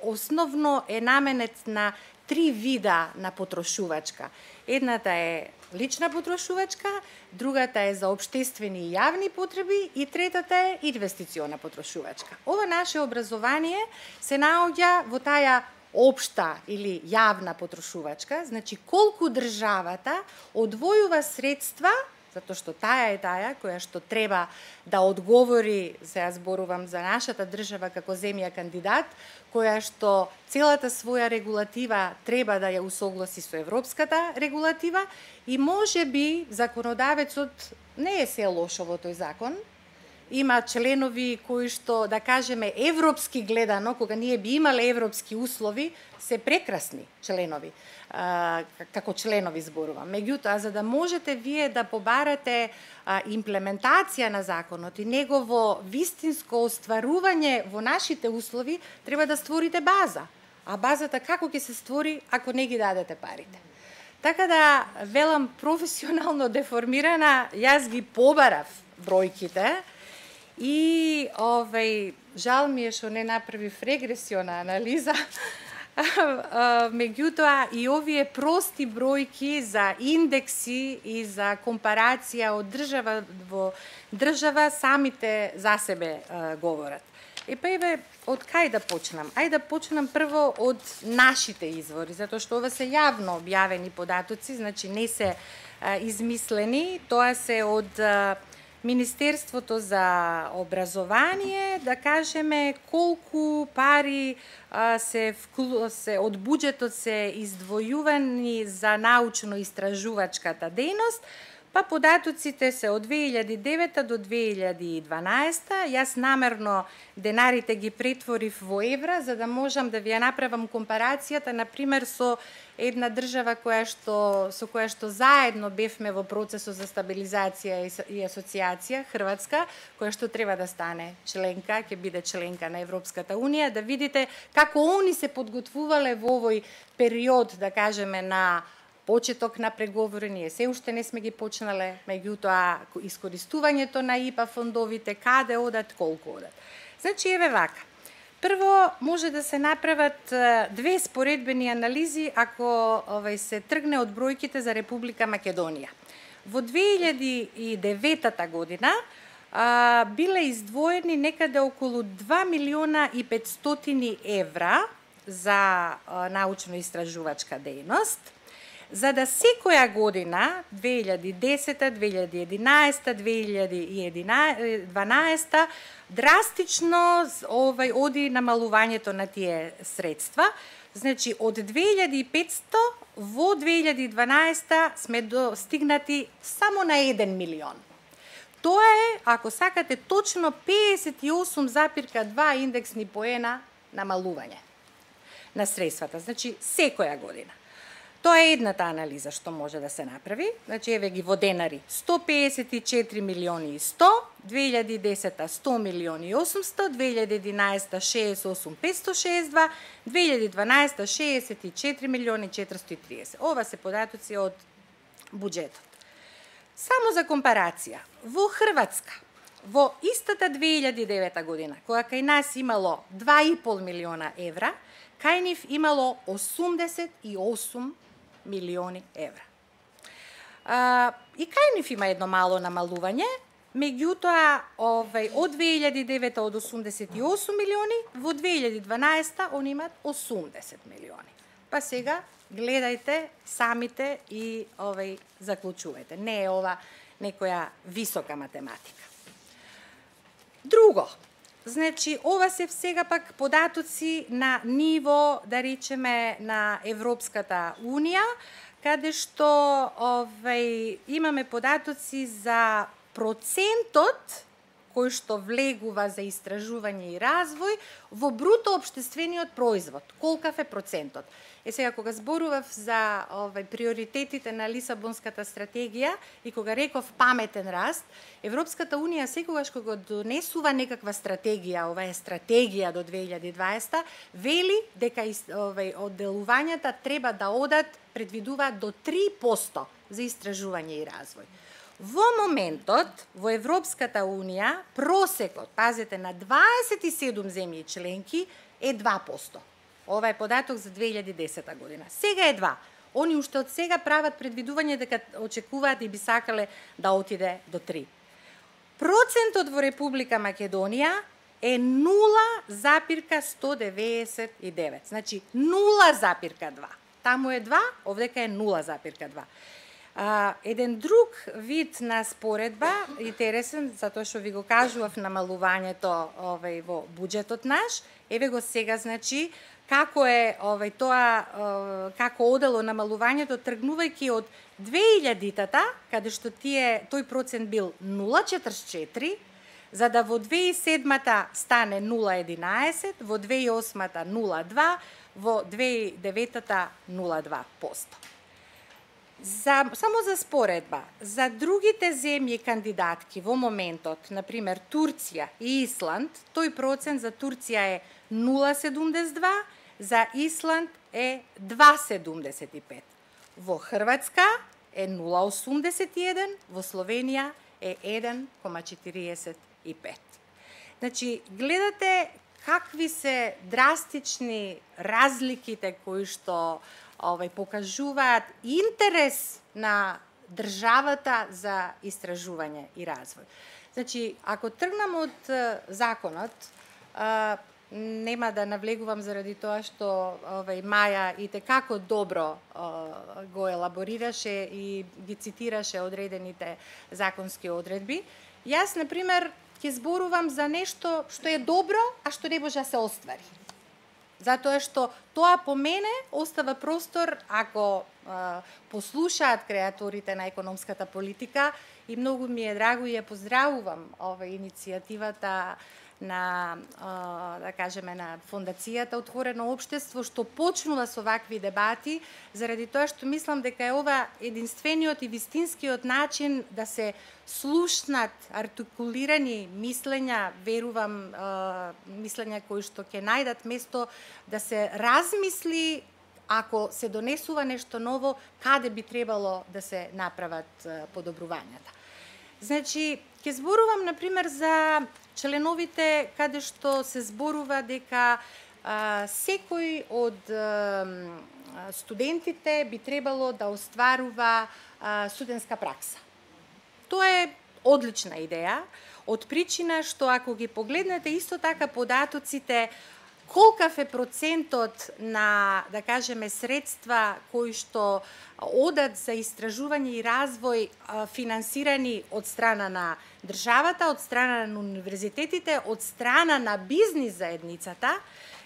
основно е наменет на три вида на потрошувачка. Едната е лична потрошувачка, другата е за општествени и јавни потреби и третата е инвестициона потрошувачка. Ова наше образование се наоѓа во таа општа или јавна потрошувачка, значи колку државата одвојува средства, затоа што таа е таа која што треба да одговори, сега зборувам за нашата држава како земја кандидат, која што целата своја регулатива треба да ја усогласи со европската регулатива и можеби законодавецот не е се лошо во тој закон. Има членови кои што, да кажеме, европски гледано, кога ние би имале европски услови, се прекрасни членови, како членови зборувам. Меѓутоа, за да можете вие да побарате имплементација на законот и негово вистинско остварување во нашите услови, треба да створите база. А базата како ќе се створи ако не ги дадете парите? Така да, велам професионално деформирана, јас ги побарав бројките, и жал ми е што не направив регресиона анализа, меѓутоа и овие прости бројки за индекси и за компарација од држава во држава самите за себе говорат. Од кај да почнам? Ајде да почнам прво од нашите извори, затоа што ова се јавно објавени податоци, значи не се измислени, тоа се од Министерството за образование, да кажеме колку пари се од буџетот се издвојувани за научно-истражувачката дејност, па податоците се од 2009 до 2012. Јас намерно денарите ги претворив во евра, за да можам да ви ја направам компарацијата, например, со една држава со која што заедно бевме во процесот за стабилизација и асоциација, Хрватска, која што треба да стане членка, ќе биде членка на Европската Унија, да видите како они се подготвувале во овој период, да кажеме, на почеток на преговори, ние се уште не сме ги почнале, меѓутоа искористувањето на ИПА фондовите, каде одат, колку одат. Значи, еве вака. Прво, може да се направат две споредбени анализи ако се тргне од бројките за Република Македонија. Во 2009 година биле издвоени некаде околу 2.500.000 евра за научно-истражувачка дејност, за да секоја година, 2010, 2011, 2012, драстично оди намалувањето на тие средства. Значи, од 2500 во 2012 сме достигнати само на 1 милион. Тоа е, ако сакате, точно 58,2 индексни поена намалување на средствата. Значи, секоја година. Тоа е едната анализа што може да се направи. Значи, еве ги во денари. 154 милиони и 100, 2010 100 милиони и 800, 2011 68 562, 2012 64 милиони 430. Ова се податоци од буџетот. Само за компарација, во Хрватска, во истата 2009 година, кога кај нас имало 2,5 милиона евра, кај нив имало 88 милиони евра. И кај нив има едно мало намалување, меѓутоа од 2009 од 88 милиони, во 2012 они имат 80 милиони. Па сега гледајте самите и заклучувајте. Не е ова некоја висока математика. Друго, значи, ова се сега пак податоци на ниво, да речеме, на Европската Унија, каде што имаме податоци за процентот кој што влегува за истражување и развој во бруто општествениот производ. Колкав е процентот? Сега, кога зборував за приоритетите на Лисабонската стратегија и кога реков паметен раст, Европската Унија секогаш кога донесува некаква стратегија, ова е стратегија до 2020, вели дека одделувањата треба да одат, предвидуваат до 3% за истражување и развој. Во моментот, во Европската Унија, просекот, пазете, на 27 земји членки е 2%. Ова е податок за 2010 година. Сега е 2. Они уште од сега прават предвидување дека очекуваат и би сакале да отиде до 3. Процентот во Република Македонија е 0,199. Значи 0,2. Таму е 2, овдека е 0,2. Еден друг вид на споредба, интересен, затоа што ви го кажував намалувањето во буџетот наш, еве го сега, значи, како е тоа, како одело намалувањето, тргнувајќи од 2000-тата, каде што тој процент бил 0,44, за да во 2007-та стане 0,11, во 2008-та 0,2, во 2009-та 0,2%. Само за споредба, за другите земји кандидатки во моментот, например Турција и Исланд, тој процент за Турција е 0,72, за Исланд е 2,75. Во Хрватска е 0,81, во Словенија е 1,45. Значи, гледате какви се драстични разликите кои што покажуваат интерес на државата за истражување и развој. Значи, ако тргнам од законот, нема да навлегувам заради тоа што Маја и како добро го елаборираше и ги цитираше одредените законски одредби. Јас, например, ќе зборувам за нешто што е добро, а што не може да се оствари. Затоа што тоа по мене остава простор, ако послушаат креаторите на економската политика, и многу ми е драго и ја поздравувам иницијативата на, да кажеме, на фондацијата Отворено општество, што почнува со вакви дебати, заради тоа што мислам дека е ова единствениот и вистинскиот начин да се слушнат артикулирани мислења, верувам, мислења кои што ќе најдат место да се размисли, ако се донесува нешто ново, каде би требало да се направат подобрувањата. Значи, ќе зборувам, например, за членовите каде што се зборува дека секој од студентите би требало да остварува студентска пракса. Тоа е одлична идеја. од причина што ако ги погледнете исто така податоците, колкав е процентот на, да кажеме, средства кои што одат за истражување и развој финансирани од страна на државата, од страна на универзитетите, од страна на бизнис заедницата,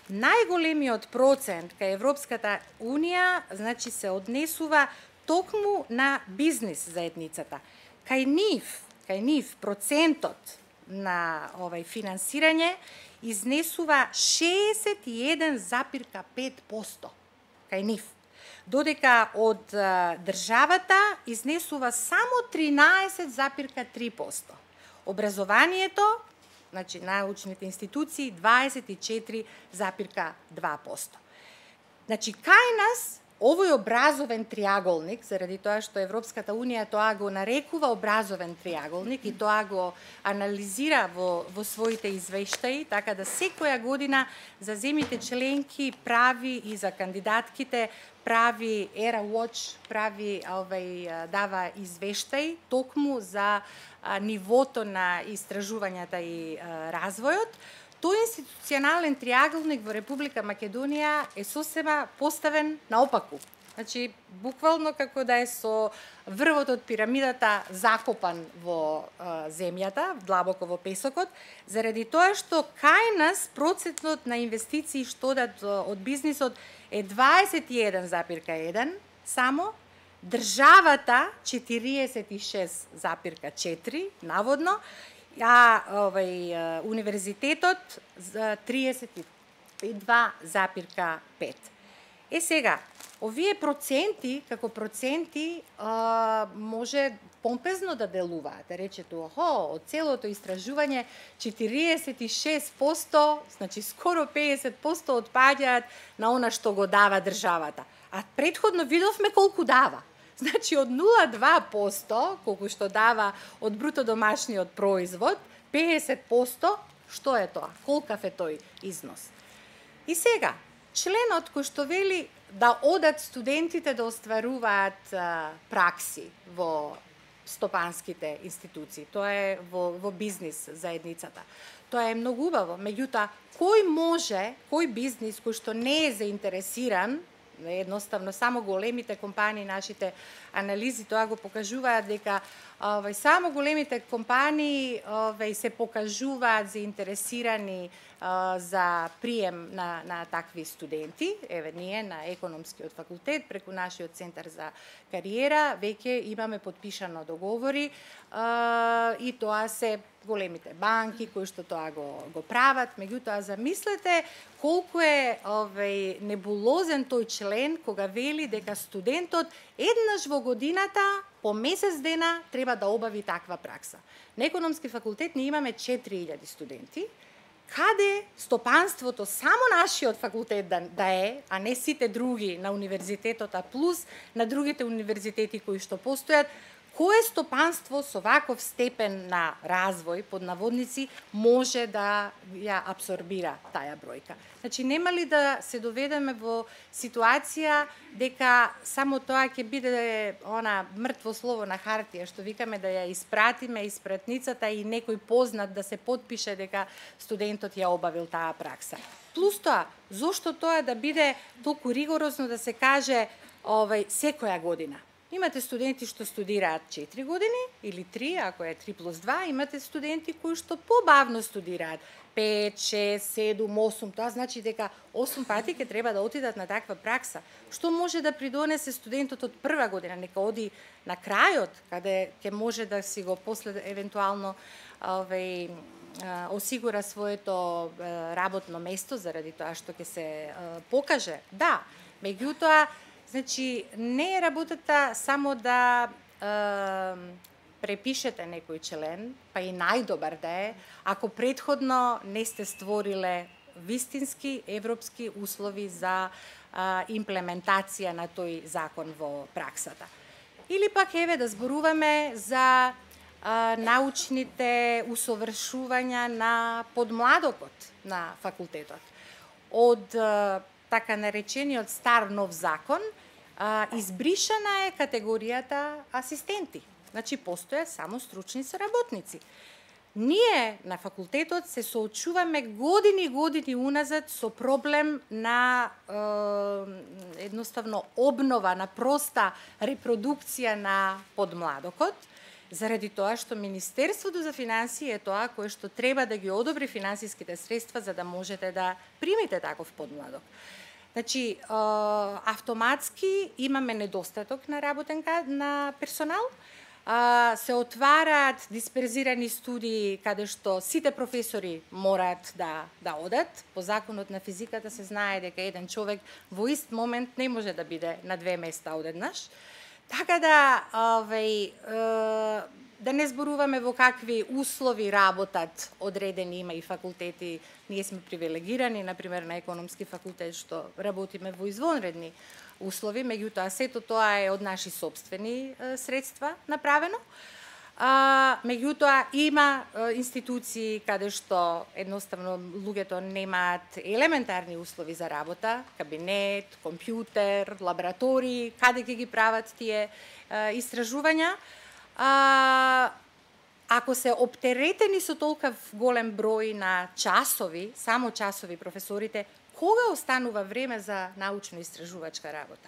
најголемиот процент кај Европската Унија, значи, се однесува токму на бизнис заедницата. Кај нив процентот на финансирање изнесува 61,5% кај нив, додека од државата изнесува само 13,3%. Образованието, значи научните институции, 24,2%. Значи, кај нас овој образовен триаголник, заради тоа што Европската Унија тоа го нарекува образовен триаголник и тоа го анализира во своите извештаи, така да секоја година за земјите членки прави и за кандидатките прави Era Watch, прави дава извештај токму за нивото на истражувањата и развојот. Тој институционален триаголник во Република Македонија е сосема поставен наопаку. Значи, буквално како да е со врвот од пирамидата закопан во земјата, длабоко во песокот, заради тоа што кај нас процентот на инвестиции што одат од бизнисот е 21,1 само, државата 46,4 наводно, универзитетот за 32,5. Сега, овие проценти, како проценти, може помпезно да делуваат. Да речете, од целото истражување 46%, значи скоро 50% отпаѓаат на она што го дава државата. А претходно видовме колку дава. Значи, од 0,2%, колку што дава од бруто домашниот производ, 50%, што е тоа? Колкав е тој износ? И сега, членот кој што вели да одат студентите да остваруваат пракси во стопанските институции, тоа е во бизнис заедницата. Тоа е многу убаво, меѓутоа, кој бизнис кој што не е заинтересиран, едноставно само големите компании, нашите анализи тоа го покажуваат дека само големите компании се покажуваат заинтересирани за прием на такви студенти. Еве, ние на економскиот факултет преку нашиот центар за кариера веќе имаме подпишано договори и тоа се големите банки кои што тоа го прават. Меѓутоа, замислете колку е небулозен тој член кога вели дека студентот еднаш во годината по месец дена треба да обави таква пракса. На економски факултет ние имаме 4000 студенти, каде стопанството само нашиот факултет да е, а не сите други на универзитетот, а плюс на другите универзитети кои што постојат, кое стопанство со ваков степен на развој, под наводници, може да ја абсорбира таа бројка. Значи, нема ли да се доведеме во ситуација дека само тоа ќе биде она мртво слово на хартија, што викаме да ја испратиме испратницата и некој познат да се потпише дека студентот ја обавил таа пракса. Плюс тоа, зошто тоа да биде толку ригорозно да се каже секоја година? Имате студенти што студираат 4 години или 3, ако е 3+2, имате студенти кои што побавно студираат 5, 6, 7, 8, тоа значи дека 8 пати ќе треба да отидат на таква пракса. Што може да придонесе студентот од прва година? Нека оди на крајот, каде ќе може да си го после евентуално осигура своето работно место заради тоа што ќе се покаже. Да, меѓутоа, значи, не е работата само да препишете некој член, па и најдобар да е, ако претходно не сте створиле вистински европски услови за имплементација на тој закон во праксата. Или пак, еве, да зборуваме за научните усовршувања на подмладокот на факултетот. Од така наречениот стар нов закон, избришана е категоријата асистенти. Значи, постојат само стручни соработници. Ние на факултетот се соочуваме години уназад со проблем на едноставно обнова, на проста репродукција на подмладокот, заради тоа што Министерството за финансии е тоа кое што треба да ги одобри финансиските средства за да можете да примите таков подмладок. Значи, автоматски имаме недостаток на работен на персонал, се отвараат дисперзирани студии каде што сите професори мораат да одат. По законот на физиката се знае дека еден човек во ист момент не може да биде на две места одеднаш. Така да не зборуваме во какви услови работат одредени, има и факултети, ние сме привилегирани, например на економски факултет, што работиме во извонредни услови, меѓутоа сето тоа е од наши собствени средства направено. Меѓутоа има институции каде што едноставно луѓето немаат елементарни услови за работа, кабинет, компјутер, лаборатории, каде ќе ги прават тие истражувања. Ако се оптеретени со толков голем број на часови, само часови професорите, кога останува време за научно-истражувачка работа?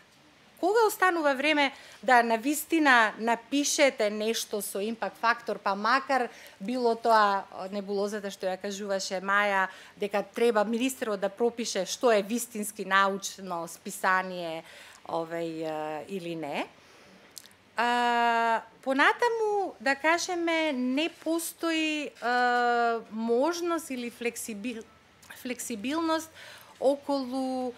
Кога останува време да навистина напишете нешто со импакт фактор, па макар било тоа небулозата што ја кажуваше Маја, дека треба министерот да пропише што е вистински научно списание или не. Понатаму, да кажеме, не постои можност или флексибилност околу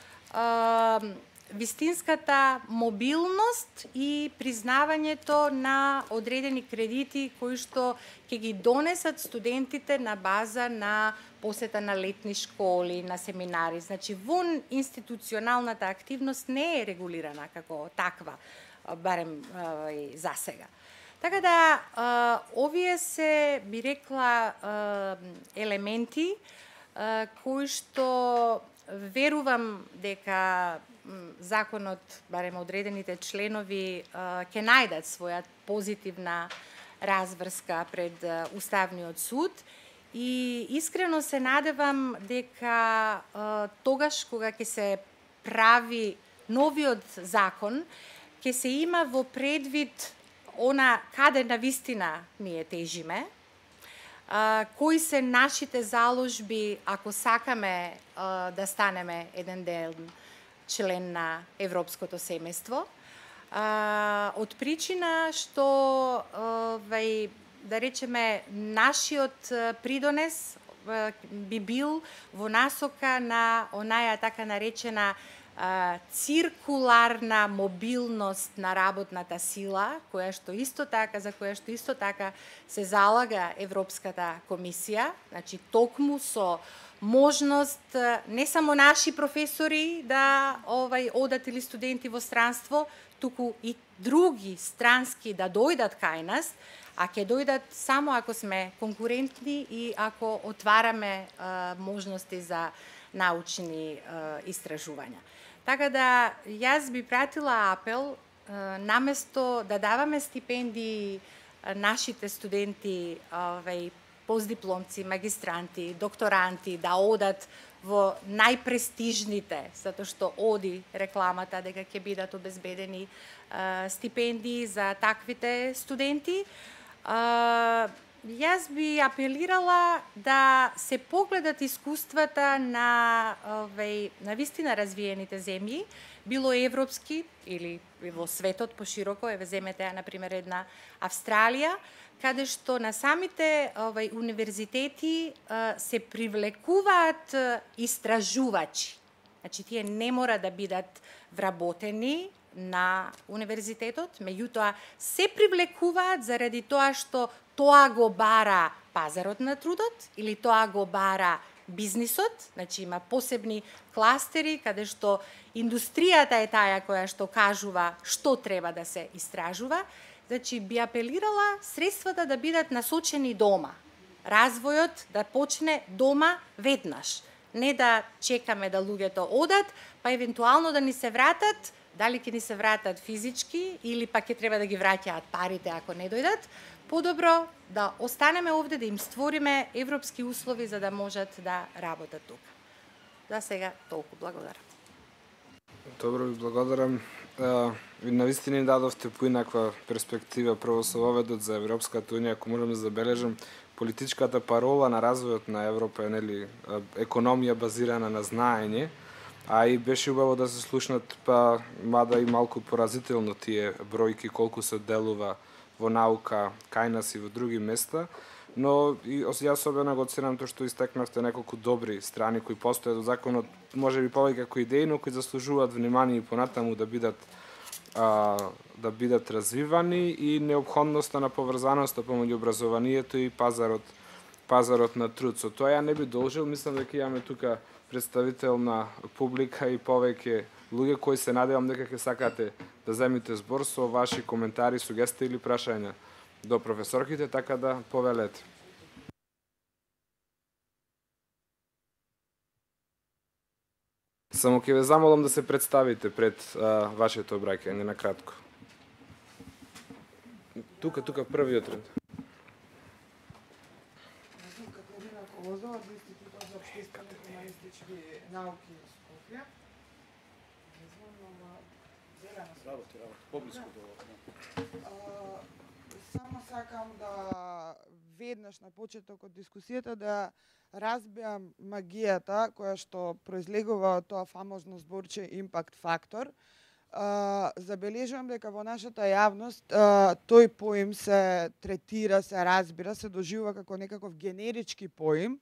вистинската мобилност и признавањето на одредени кредити кои што ќе ги донесат студентите на база на посета на летни школи, на семинари. Значи, вон институционалната активност не е регулирана како таква, барем за сега. Така да, овие се, би рекла, елементи кои што верувам дека законот, барем одредените членови, ќе најдат своја позитивна разврска пред Уставниот суд и искрено се надевам дека тогаш кога ќе се прави новиот закон, ќе се има во предвид она каде навистина ние тежиме, кои се нашите заложби ако сакаме да станеме еден ден член на Европското семејство, од причина што да речеме нашиот придонес би бил во насока на онаја така наречена циркуларна мобилност на работната сила, за која што исто така се залага Европската комисија, значи токму со можност не само наши професори да одат или студенти во странство, туку и други странски да дојдат кај нас, а ќе дојдат само ако сме конкурентни и ако отвараме можности за научни истражувања. Така да, јас би пратила апел, наместо да даваме стипендии нашите студенти, постдипломци, магистранти, докторанти, да одат во најпрестижните, затоа што оди рекламата дека ќе бидат обезбедени стипендии за таквите студенти, јас би апелирала да се погледат искуствата на вистина развиените земји, било европски или во светот пошироко, земете ја например една Австралија, каде што на самите универзитети се привлекуваат истражувачи. Значи тие не мора да бидат вработени на универзитетот, меѓутоа се привлекуваат заради тоа што тоа го бара пазарот на трудот или тоа го бара бизнисот, значи има посебни кластери каде што индустријата е таа која што кажува што треба да се истражува. Значи би апелирала средствата да бидат насочени дома. Развојот да почне дома веднаш. Не да чекаме да луѓето одат, па евентуално да ни се вратат, дали ќе ни се вратат физички или па ќе треба да ги враќаат парите ако не дојдат, подобро да останеме овде, да им створиме европски услови за да можат да работат тука. За сега толку, благодарам. Добро ви благодарам. Ви навистина ни дадовте поинаква перспектива прво со воведот за Европската унија, ако можам да забележам, политичката парола на развојот на Европа е нели економија базирана на знаење, а и беше убаво да се слушнат мада и малку поразително тие бројки колку се делува во наука кај нас и во други места, но и јас особено го ценам тоа што истекнавте неколку добри страни кои постојат во законот, можеби повеќе како идеи, но кои заслужуваат внимание и понатаму да бидат развивани, и неопходноста на поврзаноста помеѓу образованието и пазарот на труд. Со тоа ја не би должил, мислам дека имаме тука представителна публика и повеќе луѓе кои се надевам дека ќе сакате да земите збор со ваши коментари, сугестии или прашања до професорките, така да повелете. Само ќе ве замолам да се представите пред вашето обраќање на кратко. Тука првиот ред. Катерина Колозова, од Институтот за општествени и хуманистички науки Скопје. Само сакам да веднаш на почеток од дискусијата да разбијам магијата која што произлегува од тоа фамозно зборче импакт фактор. Забележувам дека во нашата јавност тој поим се третира, се разбира, се доживува како некаков генерички поим,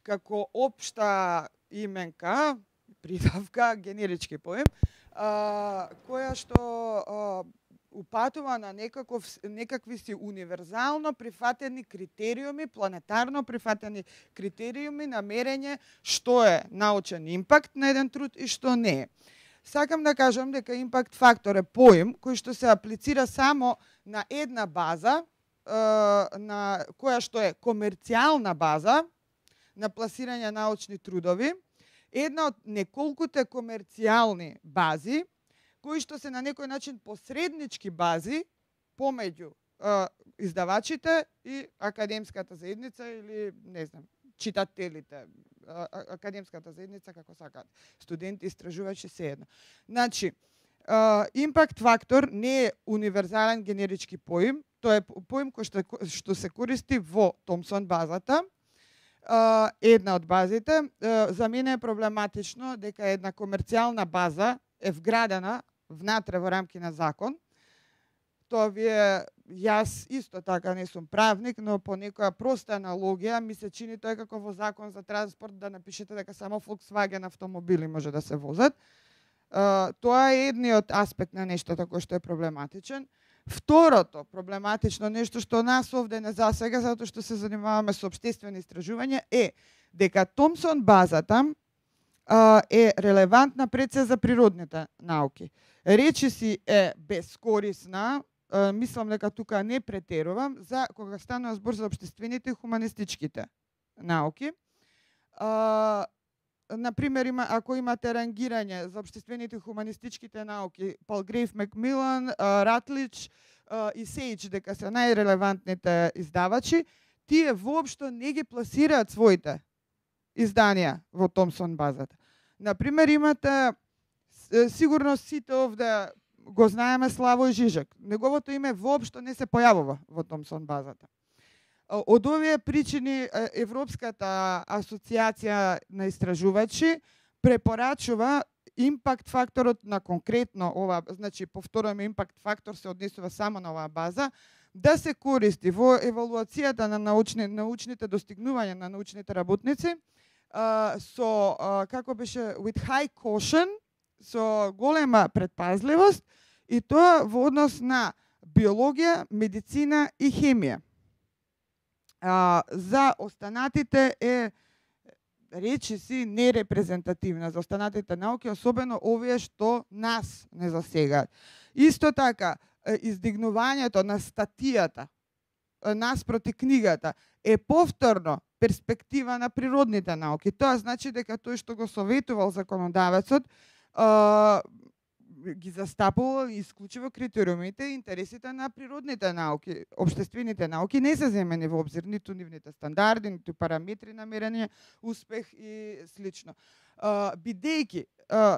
како општа именка, придавка, генерички поим, која што упатува на некакви си универзално прифатени критериуми, планетарно прифатени критериуми на мерење што е научен импакт на еден труд и што не е. Сакам да кажам дека импакт фактор е поим кој што се аплицира само на една база, на која што е комерцијална база на пласирање научни трудови, една од неколкуте комерцијални бази кои што се на некој начин посреднички бази помеѓу издавачите и академската заедница или, не знам, читателите, академската заедница, како сакаат, студенти, истражувачи, sejedno. Значи, импакт фактор не е универзален генерички поим, тоа е поим кој што се користи во Томсон базата, една од базите. За мене е проблематично дека една комерцијална база е вградена внатре во рамки на закон. Тоа ви е, јас исто така не сум правник, но по некоја проста аналогија ми се чини тоа како во закон за транспорт да напишете дека само Volkswagen автомобили може да се возат. Тоа е едниот аспект на нештото кој што е проблематичен. Второто проблематично нешто што нас овде не засега, затоа што се занимаваме со општествени истражувања, е дека Томсон базата е релевантна пред се за природните науки. Речиси е бескорисна, мислам дека тука не претерувам, за кога станува збор за општествените и хуманистичките науки. Например, ако имате рангирање за општествените и хуманистичките науки, Палгрейв, Макмилан, Ратлич и Сейдж дека се најрелевантните издавачи, тие воопшто не ги пласираат своите изданија во Томсон базата. Например, имате, сигурно сите овде го знаеме, Славој Жижек. Неговото име воопшто не се појавува во Томсон базата. Од овие причини Европската асоциација на истражувачи препорачува импакт факторот на конкретно ова, значи повторуваме, импакт фактор се однесува само на оваа база, да се користи во евалуацијата на научните достигнувања на научните работници со, како беше, with high caution, со голема предпазливост, и тоа во однос на биологија, медицина и хемија. За останатите е, речиси, нерепрезентативна за останатите науки, особено овие што нас не засегаат. Исто така, издигнувањето на статијата наспроти книгата е повторно перспектива на природните науки. Тоа значи дека тој што го советувал законодавецот ги застапувал исклучиво критериумите и интересите на природните науки. Обштествените науки не се земени во обзир, ниту нивните стандарди, ниту параметри на мерење, успех и слично. Бидејќи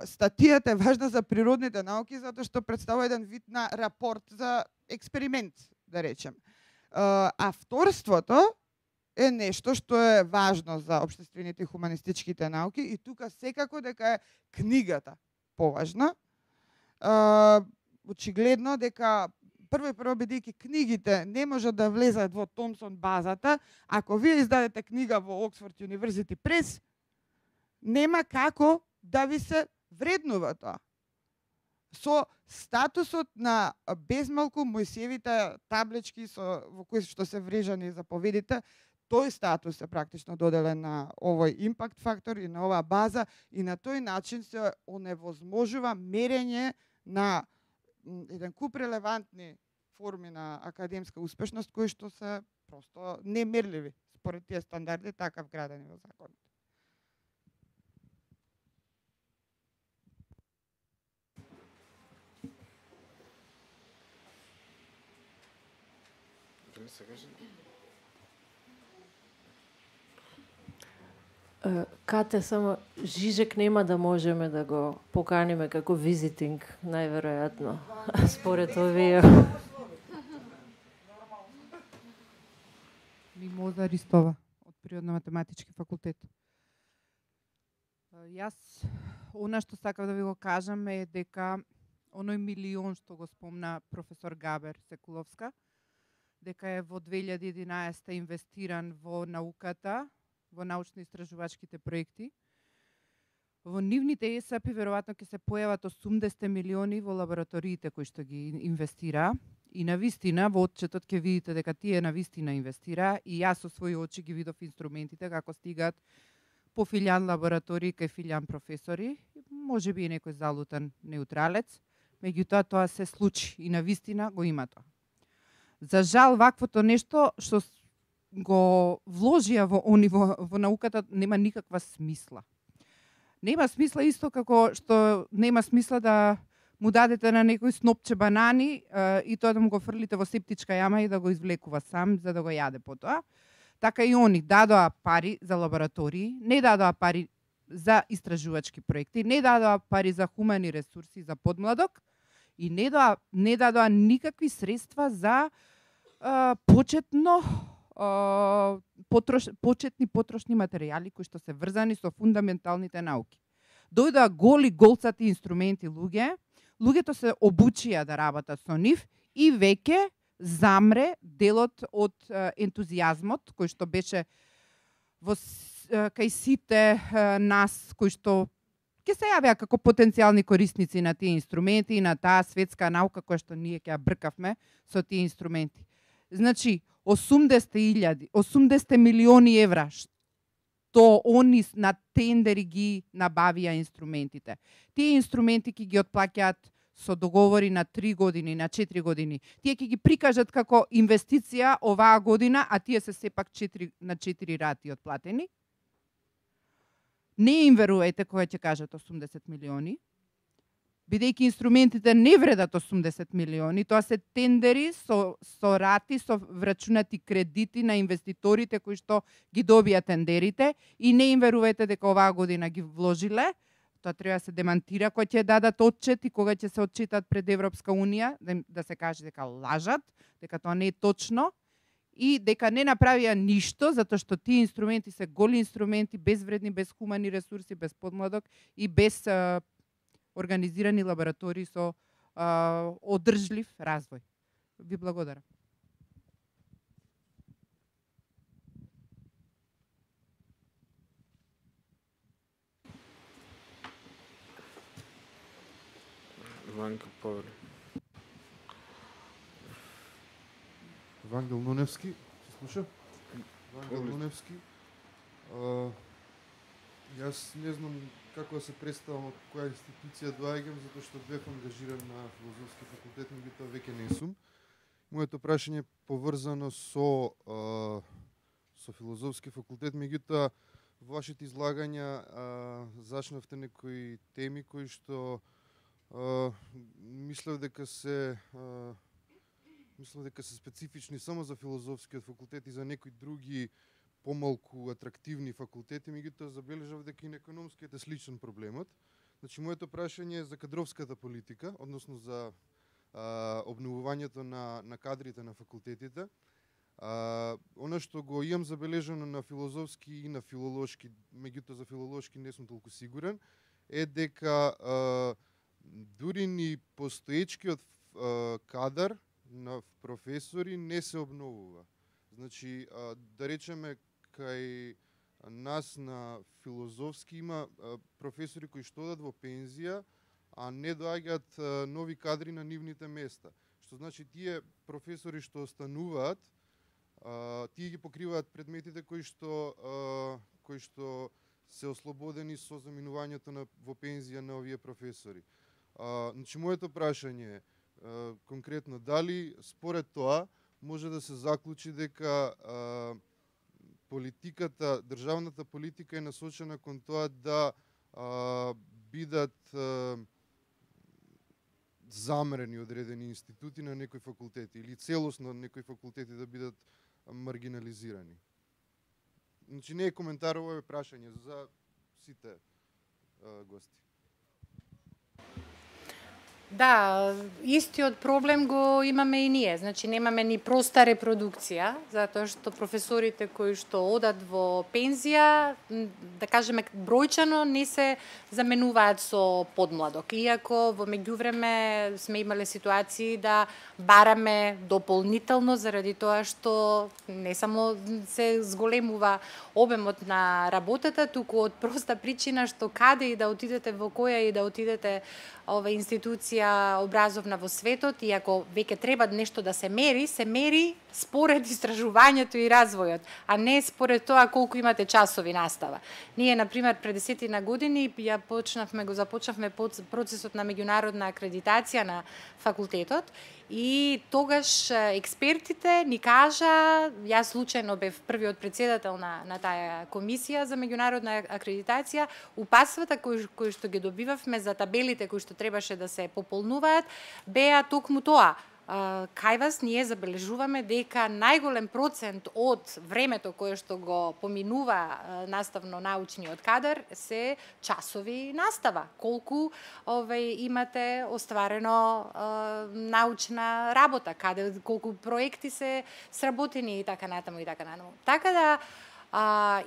статијата е важна за природните науки затоа што представува еден вид на рапорт за експеримент, да речем. Авторството е нешто што е важно за обштествените и хуманистичките науки и тука секако дека е книгата поважна. Очигледно дека прво бидејќи книгите не можат да влезат во Томсон базата, ако вие издадете книга во Оксфорд University Press, нема како да ви се вреднува тоа. Со статусот на безмалку Мојсиевите таблички во кои што се врежани заповедите, тој статус е практично доделен на овој импакт фактор и на оваа база и на тој начин се оневозможува мерење на еден куп релевантни форми на академска успешност кои што се просто немерливи според тие стандарди така вградени во законот. Кате, само Жижек нема да можеме да го поканиме како визитинг, најверојатно, според овие. Мимоза Ристова од Природно-математички факултет. Јас, она што сакам да ви го кажам е дека оној милион што го спомна професор Габер Секуловска, дека е во 2011 инвестиран во науката, во научно-истражувачките проекти. Во нивните ЕСАПи веројатно ќе се појават 80 милиони во лабораториите кои што ги инвестира. И навистина во отчетот ќе видите дека тие навистина инвестира и јас со своји очи ги видов инструментите како стигат по филијан лаборатории кај филијан професори, може би и некој залутан неутралец, меѓутоа тоа се случи и навистина го има тоа. За жал ваквото нешто што го вложија во науката нема никаква смисла. Нема смисла исто како што нема смисла да му дадете на некој снопче банани и тоа да му го фрлите во септичка јама и да го извлекува сам за да го јаде потоа. Така и они дадоа пари за лаборатории, не дадоа пари за истражувачки проекти, не дадоа пари за хумани ресурси за подмладок и не дадоа никакви средства за почетни потрошни материјали кои што се врзани со фундаменталните науки. Дојдоа голи голцати инструменти луѓето се обучија да работат со нив и веќе замре делот од ентузијазмот кој што беше кај сите нас кои што ќе се јавеа како потенцијални корисници на тие инструменти и на таа светска наука која што ние ќе ја бркавме со тие инструменти. Значи, 80 милиони евра што они на тендери ги набавија инструментите. Тие инструменти ќе ги отплаќаат со договори на 3 години, на 4 години. Тие ќе ги прикажат како инвестиција оваа година, а тие се сепак 4 рати отплатени. Не им верувајте кога ќе кажат 80 милиони, бидејќи инструментите не вредат 80 милиони, тоа се тендери со рати, со врачунати кредити на инвеститорите кои што ги добија тендерите и не им верувајте дека оваа година ги вложиле. Тоа треба да се демантира кога ќе дадат отчет и кога ќе се отчитат пред Европска унија, да се каже дека лажат, дека тоа не е точно и дека не направија ништо, затоа што тие инструменти се голи инструменти, безвредни, без хумани ресурси, без подмладок и без организирани лаборатории со одржлив развој. Ви благодарам. Ванка Повели. Вангел Нуневски, се слуша? Вангел Нуневски. Јас не знам како да се представам од која институција доаѓам, затоа што бев ангажиран на филозофски факултет, меѓутоа веќе не сум. Моето прашање е поврзано со филозофски факултет, меѓутоа во вашите излагања зачнавте некои теми кои што Мислев дека се специфични само за филозофскиот факултет и за некои други помалку атрактивни факултети, меѓутоа забележав дека и на економскиот е сличен проблемот. Значи, моето прашање е за кадровската политика, односно за обновувањето на кадрите на факултетите. Она што го имам забележано на филозофски и на филолошки, меѓутоа за филолошки не сум толку сигурен, е дека дури ни постоечкиот кадар на професори не се обновува. Значи, да речеме, кај нас на филозофски има професори кои што одат во пензија, а не доаѓаат нови кадри на нивните места. Што значи тие професори што остануваат, тие ги покриваат предметите кои што се ослободени со заминувањето во пензија на овие професори. Значи, моето прашање е конкретно, дали според тоа може да се заклучи дека државната политика е насочена кон тоа да бидат замрени одредени институти на некои факултети или целосно некои факултети да бидат маргинализирани. Значи, не е коментар, ово е прашање за сите гости. Да, истиот проблем го имаме и ние. Значи, немаме ни проста репродукција, затоа што професорите кои што одат во пензија, да кажеме бројчано, не се заменуваат со подмладок. Иако во меѓувреме сме имале ситуации да бараме дополнително заради тоа што не само се зголемува обемот на работата, туку од проста причина што каде и да отидете, во која и да отидете институција образовна во светот, иако веќе треба нешто да се мери според истражувањето и развојот, а не според тоа колку имате часови настава. Ние, например, пред 10 години започнавме процесот на меѓународна акредитација на факултетот и тогаш експертите ни кажа, јас случајно бев првиот председател на таа комисија за меѓународна акредитација, упатствата кои што ги добивавме за табелите кои што требаше да се пополнуваат, беа токму тоа. Кај вас ние забележуваме дека најголем процент од времето кое што го поминува наставно-научниот кадар се часови настава. Колку имате остварено научна работа, колку проекти се сработени и така натаму и така натаму. Така да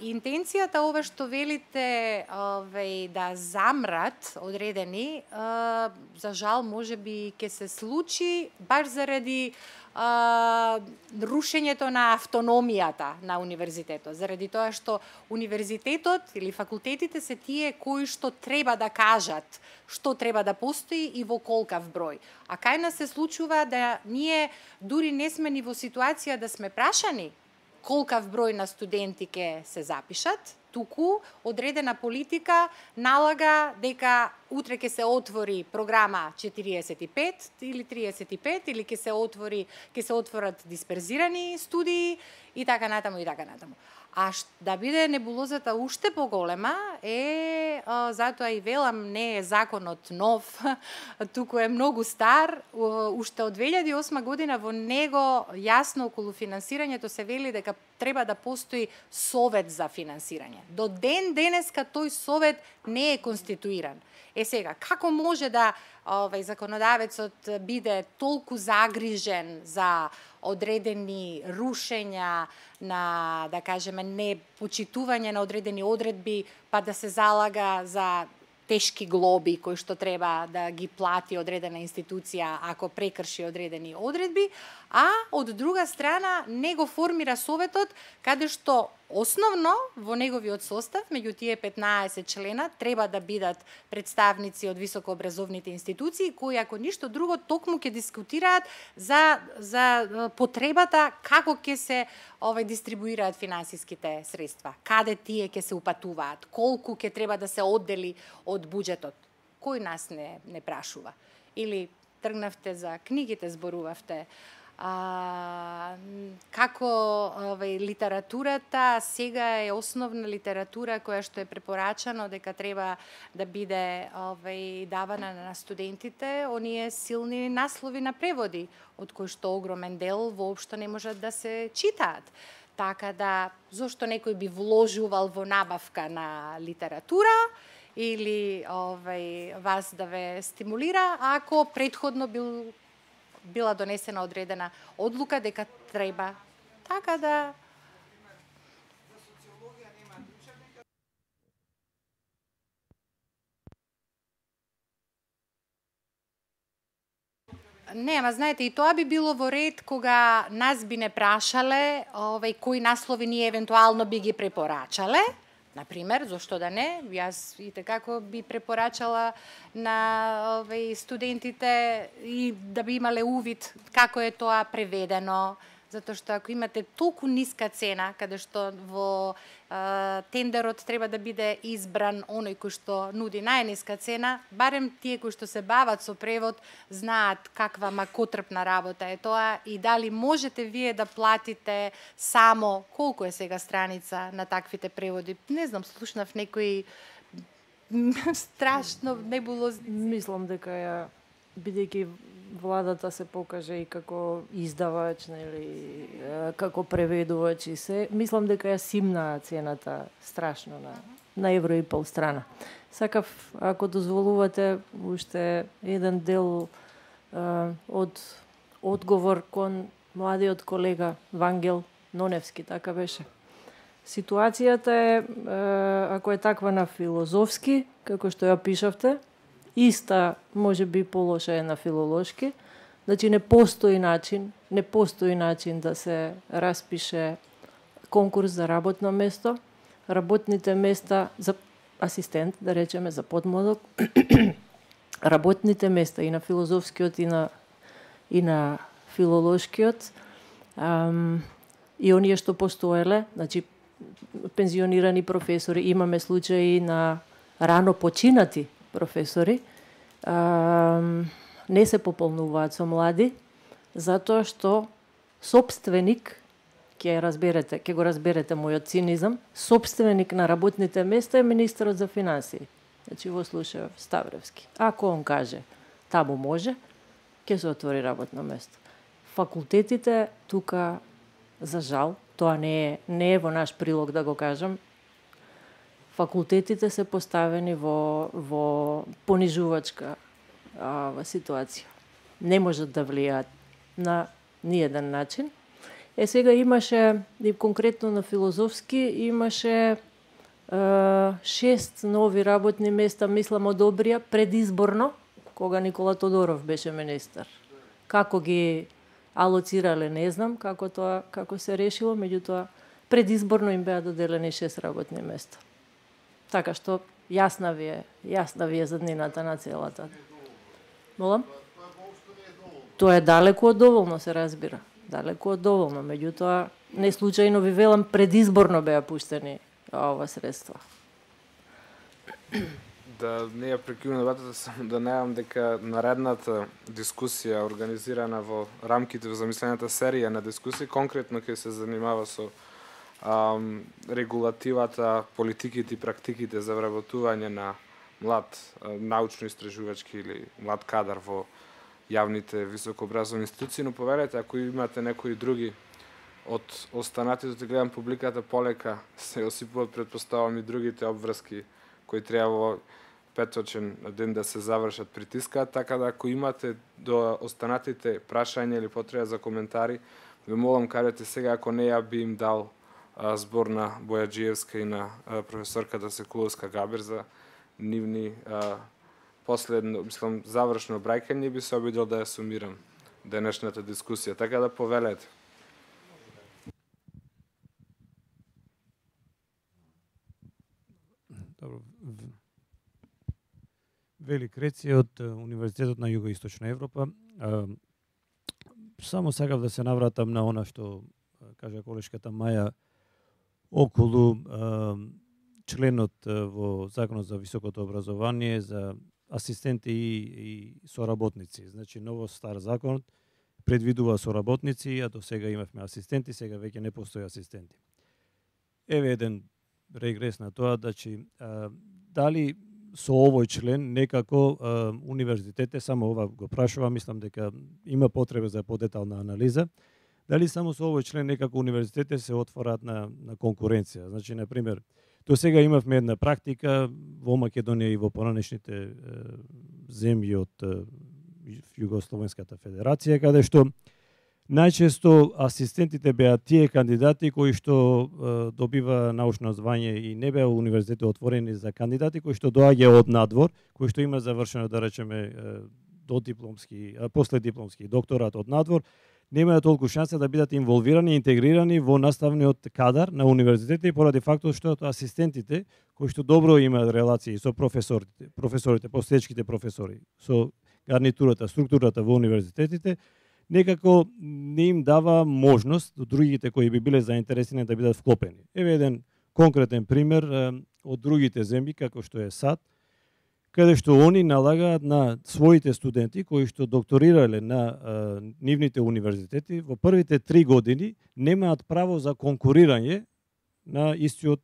интенцијата ова што велите да замрат одредени, за жал можеби ќе се случи баш заради рушењето на автономијата на универзитетот, заради тоа што универзитетот или факултетите се тие кои што треба да кажат што треба да постои и во колкав број. А кај нас се случува да ние дури не сме ни во ситуација да сме прашани колкав број на студенти ќе се запишат, туку одредена политика налага дека утре ќе се отвори програма 45 или 35 или ќе се отворат дисперзирани студии и така натаму и така натаму. А да биде небулозата уште поголема е, затоа и велам, не е законот нов, туку е многу стар. Уште од 2008 година во него јасно околу финансирањето се вели дека треба да постои совет за финансирање. До ден денеска тој совет не е конституиран. Сега, како може да законодавецот биде толку загрижен за одредени рушења на, да кажеме, непочитување на одредени одредби, па да се залага за тешки глоби кои што треба да ги плати одредена институција ако прекрши одредени одредби, а од друга страна не го формира советот каде што основно во неговиот состав, меѓу тие 15 члена, треба да бидат представници од високообразовните институции кои, ако ништо друго, токму ќе дискутираат за потребата како ќе се дистрибуираат финансиските средства, каде тие ќе се упатуваат, колку ќе треба да се оддели од буџетот. Кој нас не прашува? Или тргнавте за книгите, зборувавте. Како литературата сега е основна литература која што е препорачано дека треба да биде давана на студентите, оние силни наслови на преводи, од кои што огромен дел воопшто не можат да се читаат. Така да, зошто некој би вложувал во набавка на литература или вас да ве стимулира, ако предходно била донесена одредена одлука дека треба. Така да... Не, ама знаете, и тоа би било во ред кога нас би не прашале кои наслови ние евентуално би ги препорачале. Например, зошто да не? Јас и како би препорачала на студентите и да би имале увид како е тоа преведено, затоа што ако имате толку ниска цена, каде што во тендерот треба да биде избран оној кој што нуди најниска цена, барем тие кои што се бават со превод знаат каква макотрпна работа е тоа и дали можете вие да платите само колку е сега страница на таквите преводи. Не знам, слушнав некои страшно небулозни. Мислам дека ја бидејќи владата се покаже и како издавач, нели, како преведувач и се, мислам дека ја симна цената страшно на евро и пол страна. Сакав, ако дозволувате, уште еден дел од одговор кон младиот колега Вангел Ноневски, така беше. Ситуацијата е, ако е таква на филозофски, како што ја пишавте, иста, може би полоша е на филолошки, значи не постои начин да се распише конкурс за работно место. Работните места за асистент, да речеме, за подмладок, работните места и на филозофскиот и на филолошкиот, и оние што постоеле, значи пензионирани професори, имаме случаи на рано починати професори, не се пополнуваат со млади, затоа што сопственик, ќе го разберете мојот цинизам, сопственик на работните места е министерот за финансии. Значи во случај Ставревски. Ако он каже таму може, ќе се отвори работно место. Факултетите тука, за жал, тоа не е во наш прилог да го кажам, факултетите се поставени во понижувачка ситуација. Не можат да влијаат на ниеден начин. Сега имаше, и конкретно на филозофски, имаше 6 нови работни места, мислам, одобрија предизборно, кога Никола Тодоров беше министер. Како ги алоцирале, не знам, како се решило, меѓутоа предизборно им беа доделени 6 работни места. Така што јасна ви е заднината на целата. Молам? Тоа е далеку од доволно, се разбира. Далеку од доволно, меѓутоа не случајно ви велам предизборно беа пуштени ова средства. Да не ја прекинувам дебатата, само да најавам дека наредната дискусија организирана во рамките во замислената серија на дискусии конкретно ќе се занимава со регулативата, политиките и практиките за вработување на млад научно-истражувачки или млад кадар во јавните високообразовни институции, но поверете, ако имате некои други од останатите, да гледам публиката полека се осипуваат, предпоставам, и другите обврски кои треба во петочен ден да се завршат, притискаат, така да ако имате до останатите прашања или потреба за коментари, ве молам кажете сега, ако не ја би им дал збор на Бојаджиевска и на професорката Секуловска Габер за нивни последно, мислам, завршно браќање, би се обидел да ја сумирам денешната дискусија, така да повелете. Добро. Велик Реци од Универзитетот на Југоисточна Европа. Само сакав да се навратам на она што кажа колешката Маја околу членот во Законот за високото образование за асистенти и соработници. Значи, ново стар закон предвидува соработници, а до сега имавме асистенти, сега веќе не постои асистенти. Еве еден регрес на тоа, дали со овој член некако универзитетите, само ова го прашувам, мислам дека има потреба за подетална анализа, дали само со овој член некако универзитетите се отворат на конкуренција. Значи, на пример, до сега имавме една практика во Македонија и во поранешните земји од Југословенската федерација, каде што најчесто асистентите беа тие кандидати кои што добива научно звање и не беа универзитети отворени за кандидати кои што доаѓа од надвор, кои што има завршено, да речеме, додипломски, после дипломски докторат од надвор, немаат толку шанса да бидат инволвирани и интегрирани во наставниот кадар на универзитетите, поради фактот што асистентите кои што добро имаат релации со професорите, постечките професори, со гарнитурата, структурата во универзитетите, некако не им дава можност до другите кои би биле заинтересирани да бидат вклопени. Еве еден конкретен пример од другите земји, како што е САД, каде што они налагаат на своите студенти кои што докторирале на нивните универзитети, во првите 3 години немаат право за конкурирање на истиот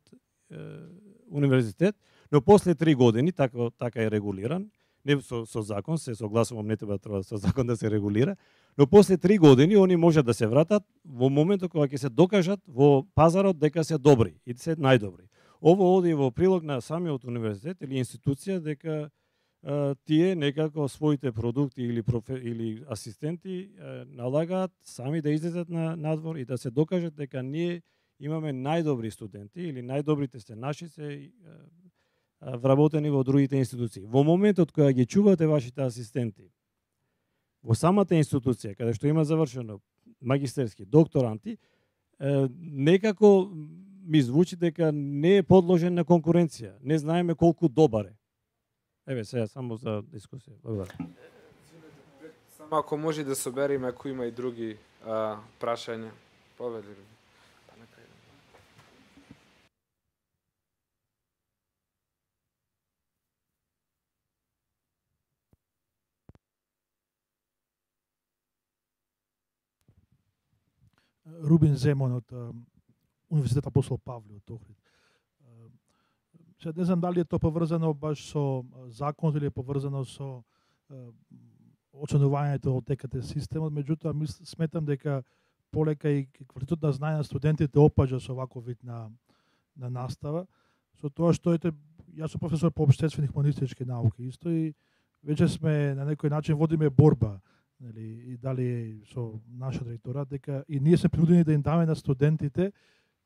универзитет, но после 3 години, така е регулиран, не со закон, се согласувам, не треба со закон да се регулира, но после 3 години они можат да се вратат во моментот кога ќе се докажат во пазарот дека се добри и се најдобри. Ово оди во прилог на самиот универзитет или институција дека тие некако своите продукти или асистенти налагаат сами да излезат на надвор и да се докажат дека ние имаме најдобри студенти или најдобрите се наши се вработени во другите институции. Во моментот кога ги чувате вашите асистенти во самата институција, каде што има завршено магистерски, докторанти, некако ми звучи дека не е подложен на конкуренција. Не знаеме колку добар е. Еве, сега само за дискусија. Благодарам. Само ако може да собериме, ако има и други прашања. Повели. Рубин Земон од Универзитет Апостол Павле од Охрид. Сега не знам дали е тоа поврзано баш со законот или е поврзано со оценувањето од ТКТ системот, меѓутоа сметам дека полека и квалитетот на знаење на студентите опаѓа со ваков вид на настава, со тоа што јас сум професор по општествени хуманистички науки исто и веќе сме на некој начин водиме борба, и дали со нашиот ректорат, дека и ние сме принудени да им даме на студентите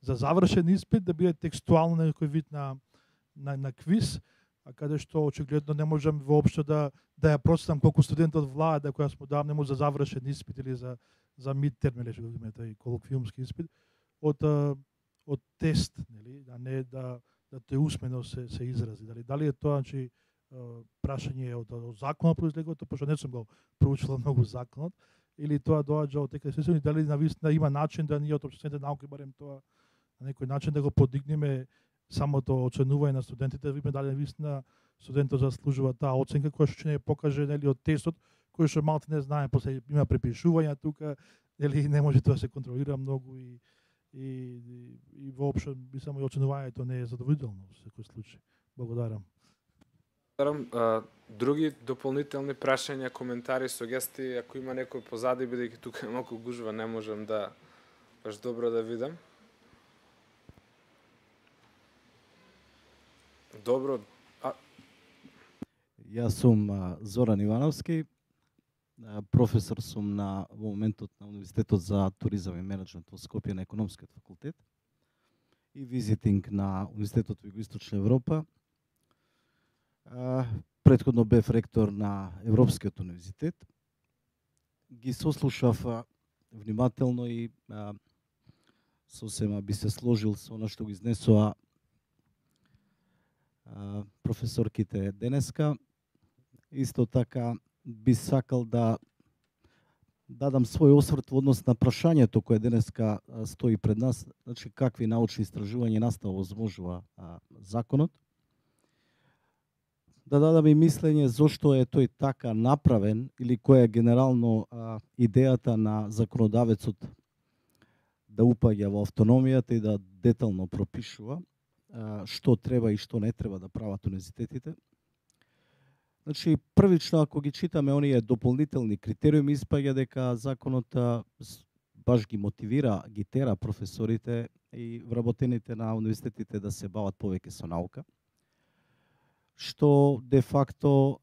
за завршен испит да биде текстуално на некој вид на квиз, а каде што очигледно не можам воопшто да ја процитам колку студентот влада која му давам нему за завршен испит или за мидтерм или што го имате и колоквиумски испит од тест, нели, а не да те усмено се изрази. Дали е тоа, значи, прашање од законот произлегува, пошто не сум го проучила многу законот, или тоа доаѓа од ТКТ системот, дали навистина има начин да ние од општествените науки барем тоа на некој начин да го подигнеме самото оценување на студентите, да видиме дали навистина студентот заслужува таа оценка која што не покаже, нели, од тестот, кој што малку не знае, после има препишувања тука, нели, не може тоа се контролира многу и воопшто би само и оценувањето не е задоволително во секој случај. Благодарам. Други дополнителни прашања, коментари, сугестии, ако има некој позади, бидејќи тука е малку гужва, не можам да баш добро да видам. Добро. Јас сум Зоран Ивановски, професор сум во моментот на Универзитетот за туризам и менеджмент во Скопје на Економскиот факултет и визитинг на Универзитетот во Југоисточна Европа. Претходно бев ректор на Европскиот универзитет. Ги сослушав внимателно и сосема би се сложил со она што го изнесоа професорките денеска. Исто така би сакал да дадам свој осврт во однос на прашањето кое денеска стои пред нас, значи какви научни истражувања настава овозможува законот. да дадам и мислење зошто е тој така направен или која е генерално идејата на законодавецот да упаѓа во автономијата и да детално пропишува што треба и што не треба да прават универзитетите. Значи, првично, ако ги читаме оние дополнителни критериуми, испаѓа дека законот баш ги мотивира, ги тера професорите и вработените на универзитетите да се бават повеќе со наука, што де факто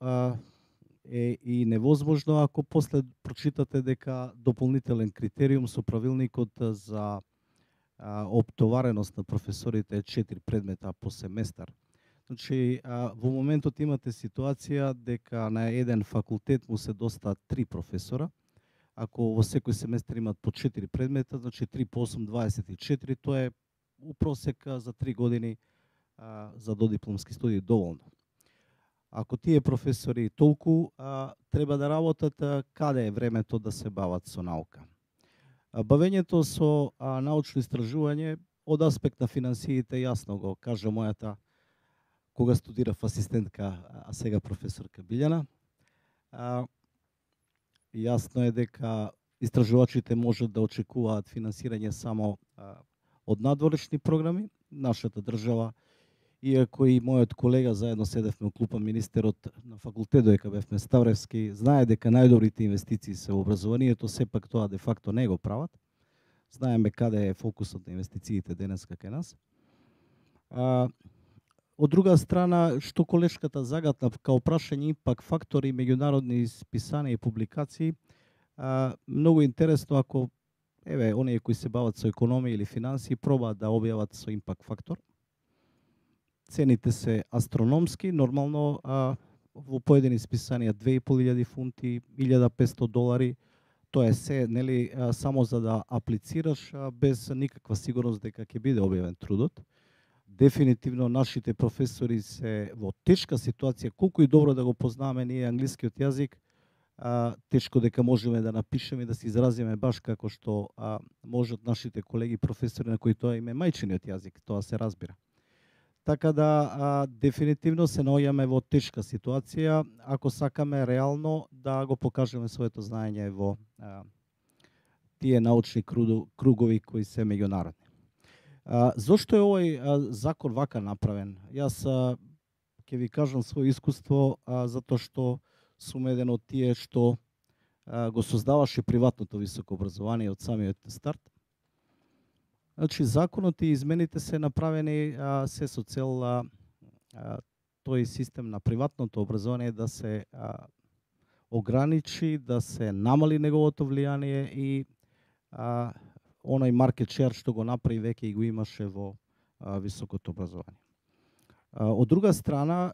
е и невозможно ако после прочитате дека дополнителен критериум со правилникот за оптовареност на професорите е 4 предмета по семестар. Значи, во моментот имате ситуација дека на еден факултет му се достаат 3 професора. Ако во секој семестар имат по 4 предмета, значи 3 по 8, 24, тоа е у просек за 3 години за додипломски студии доволно. Ако тие професори толку треба да работат, каде е времето да се бават со наука? Бавењето со научно истражување од аспект на финансиите, јасно го кажа мојата кога студирав асистентка, а сега професорка Билјана. Јасно е дека истражувачите можат да очекуваат финансирање само од надворешни програми. Нашата држава, иако и мојот колега заедно седевме у клупа министерот на факултет дека бевме Ставревски, знае дека најдобрите инвестиции се во образованието, сепак тоа де факто не го прават. Знаеме каде е фокусот на инвестициите денеска кај нас. Од друга страна, што колешката загатна као прашање импак фактори, меѓународни списанија и публикации, многу интересно ако оние кои се бават со економија или финансии пробаат да објават со импак фактор. Цените се астрономски, нормално во поедини списанија 2500 фунти, 1500 долари, тоа е се, нели, само за да аплицираш без никаква сигурност дека ќе биде објавен трудот. Дефинитивно нашите професори се во тешка ситуација, колку и добро да го познаваме ние англискиот јазик, тешко дека можеме да напишеме и да се изразиме баш како што можат нашите колеги професори на кои тоа им е мајчиниот јазик, тоа се разбира. Така да дефинитивно се наоѓаме во тешка ситуација ако сакаме реално да го покажеме своето знаење во тие научни кругови кои се меѓународни. Зошто е овој закон вака направен? Јас ќе ви кажам своје искуство затоа што сум еден од тие што го создаваше приватното високо образование од самиот старт. Значи, законот и измените се направени се со цел тој систем на приватното образование да се ограничи, да се намали неговото влијание и оној маркет шер што го направи веќе и го имаше во високото образование. Од друга страна,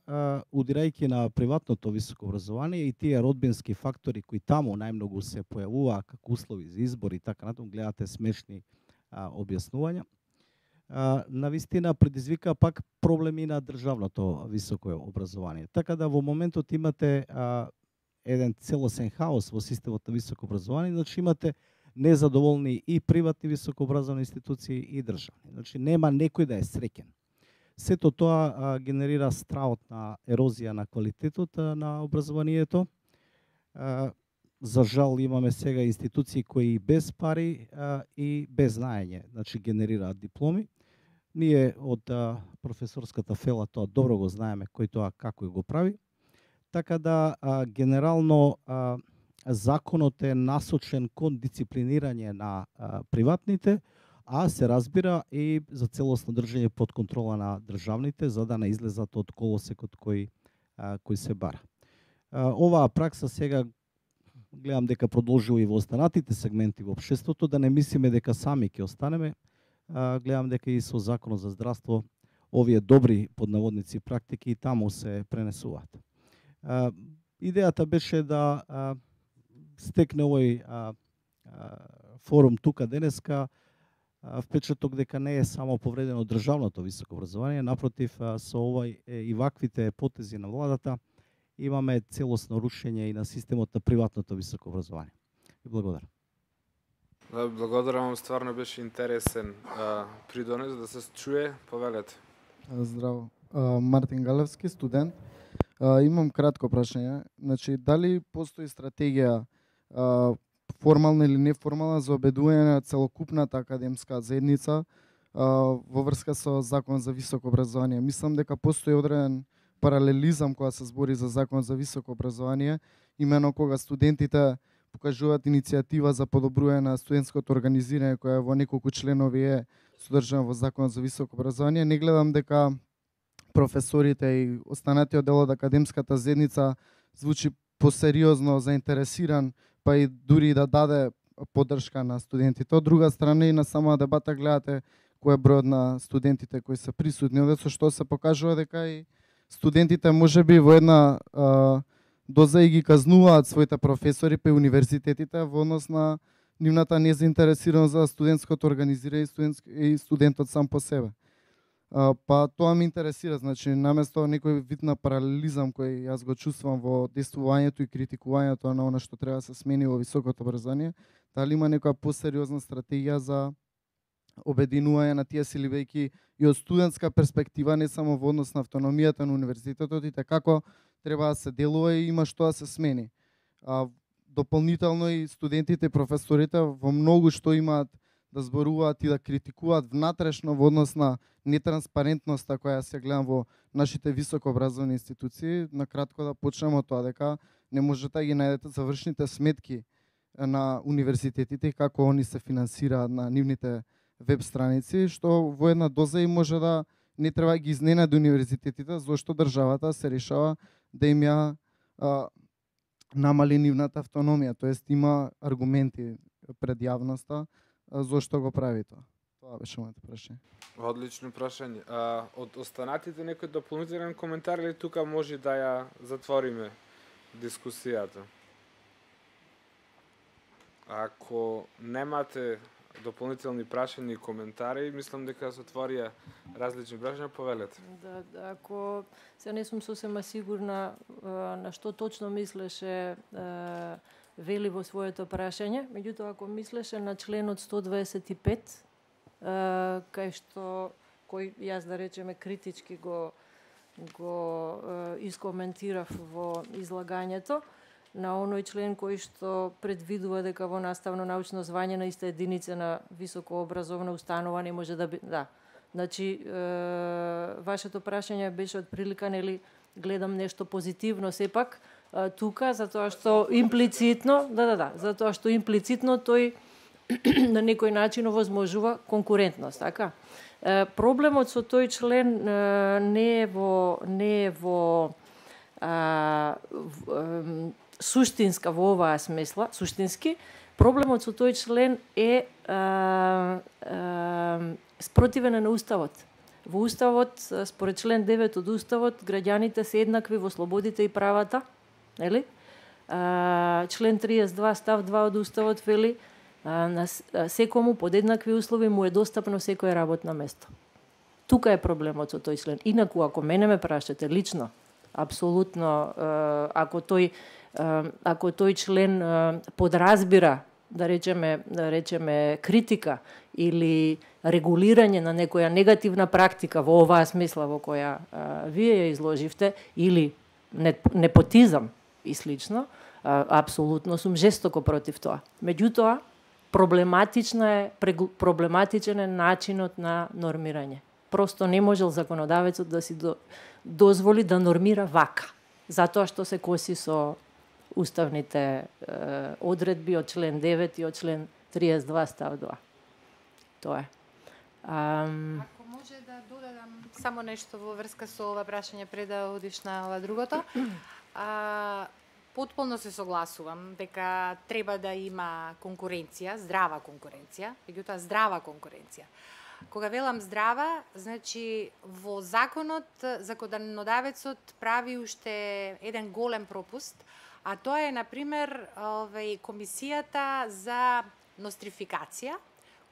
удирајќи на приватното високо образование и тие родбински фактори кои таму најмногу се појавуваа како услови за избор и така натаму, гледате смешни објаснувања, навистина предизвика пак проблеми на државното високо образование. Така да во моментот имате еден целосен хаос во системот на високо образование, значи имате незадоволни и приватни високообразовни институции и државни. Значи нема некој да е среќен. Сето тоа генерира страот на ерозија на квалитетот на образованието. За жал имаме сега институции кои без пари и без знаење, значи генерираат дипломи. Ние од професорската фела тоа добро го знаеме кој тоа како го прави. Така да генерално законот е насочен кон дисциплинирање на приватните, а се разбира и за целосно држање под контрола на државните, за да не излезат од колосекот кој се бара. Оваа пракса сега гледам дека продолжува и во останатите сегменти во општеството, да не мислиме дека сами ќе останеме. Гледам дека и со Законот за здравство овие добри поднаводници практики и таму се пренесуваат. Идејата беше да стекне овој форум тука денеска впечаток дека не е само повредено државното високо образование, напротив, со овој и ваквите потези на владата имаме целосно рушење и на системот на приватното високо образование. И благодарам. Благодарам вам, стварно беше интересен придонес да се чуе, повелете. Здраво. Мартин Галевски, студент. Имам кратко прашање. Значи, дали постои стратегија формална или неформална за обедување на целокупната академска заедница во врска со Закон за високо образование? Мислам дека постои одреден паралелизам кога се збори за Закон за високо образование, имено кога студентите покажуваат иницијатива за подобрување на студентското организирање, која во неколку членови е содржана во Закон за високо образование. Не гледам дека професорите и останатиот дел од академската заедница звучи посериозно заинтересиран, па и дури да даде поддршка на студентите. Од друга страна и на самата дебата гледате кој е бројот на студентите кои се присутни овде, со што се покажува дека и студентите можеби во една доза и ги казнуваат своите професори по универзитетите во однос на нивната незаинтересираност за студентското организирање и студентот сам по себе. Па тоа ме интересира, значи наместо некој вид на паралелизам кој јас го чувствувам во действувањето и критикувањето на она што треба да се смени во високото образование, дали има некоја посериозна стратегија за обединување на тие сили, веќе и од студентска перспектива, не само во однос на автономијата на универзитетот и како треба да се делува и има што да се смени. Дополнително и студентите и професорите во многу што имаат да зборуваат и да критикуваат внатрешно во однос на нетранспарентноста која се гледам во нашите високообразовни институции. На кратко да почнеме од тоа дека не можете да ги најдете завршните сметки на универзитетите и како они се финансираат на нивните веб страници, што во една доза и може да не треба да ги изненади универзитетите, зашто државата се решава да им ја намали нивната автономија, тоест има аргументи пред јавноста зашто го прави тоа. Тоа беше моето прашање. Одлично прашање. Од останатите некој дополнителен коментар или тука може да ја затвориме дискусијата? Ако немате дополнителни прашања и коментари, мислам дека се отворија различни прашања, повелете. Да, ако се не сум сосема сигурна на што точно мислеше Вели во своето прашање, меѓутоа ако мислеше на членот 125, кој јас да речеме критички го искоментирав во излагањето, на оној член кој што предвидува дека во наставно-научно звање на иста единица на високообразовна установа не може да би... Да. Значи, вашето прашање беше од прилика, нели, гледам нешто позитивно сепак тука, затоа што имплицитно, затоа што имплицитно тој на некој начин овозможува конкурентност, така? Проблемот со тој член не е во суштинска во оваа смисла, суштински, проблемот со тој член е спротивен на Уставот. Во Уставот, според член 9 од Уставот, граѓаните се еднакви во слободите и правата, нели? Член 32 став 2 од Уставот вели на секому под еднакви услови му е достапно секое работно место. Тука е проблемот со тој член. Инаку, ако мене ме прашате лично, апсолутно, ако тој член подразбира, да речеме критика или регулирање на некоја негативна практика во оваа смисла во која вие ја изложивте, или непотизам и слично, апсолутно сум жестоко против тоа. Меѓутоа, проблематичен е начинот на нормирање. Просто не можел законодавецот да си дозволи да нормира вака, затоа што се коси со уставните одредби од член 9 и од член 32 став 2. Тоа е. Ако може да додадам само нешто во врска со ова прашање пред да одиш на ова другото. Потполно се согласувам дека треба да има конкуренција, здрава конкуренција, меѓутоа здрава конкуренција. Кога велам здрава, значи во законот законодавецот прави уште еден голем пропуст, а тоа е, например, комисијата за нострификација,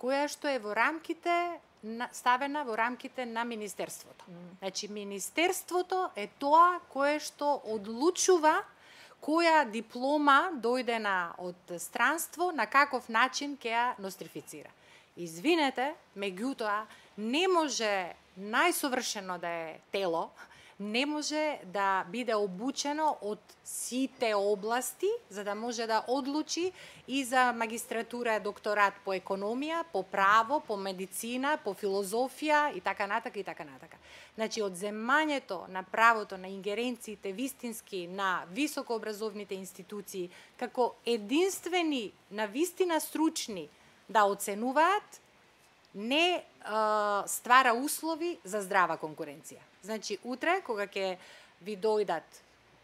која што е во рамките ставена во рамките на Министерството. Значи, Министерството е тоа кое што одлучува која диплома дојдена од странство, на каков начин ќе ја нострифицира. Извинете, меѓутоа, не може најсовршено да е тело, не може да биде обучено од сите области, за да може да одлучи и за магистратура, докторат по економија, по право, по медицина, по филозофија и така натака и така натака. Значи, одземањето на правото на ингеренциите вистински на високообразовните институции како единствени, на вистина стручни да оценуваат, не ствара услови за здрава конкуренција. Значи, утре, кога ќе ви дојдат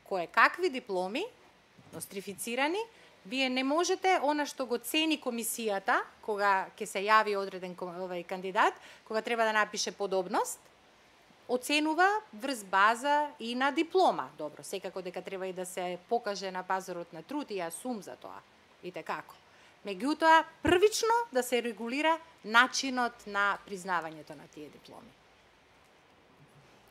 кое какви дипломи, нострифицирани, вие не можете она што го цени комисијата, кога ќе се јави одреден кандидат, кога треба да напише подобност, оценува врз база и на диплома. Добро, секако дека треба и да се покаже на пазарот на труд и јас сум за тоа. И како. Меѓутоа, првично да се регулира начинот на признавањето на тие дипломи.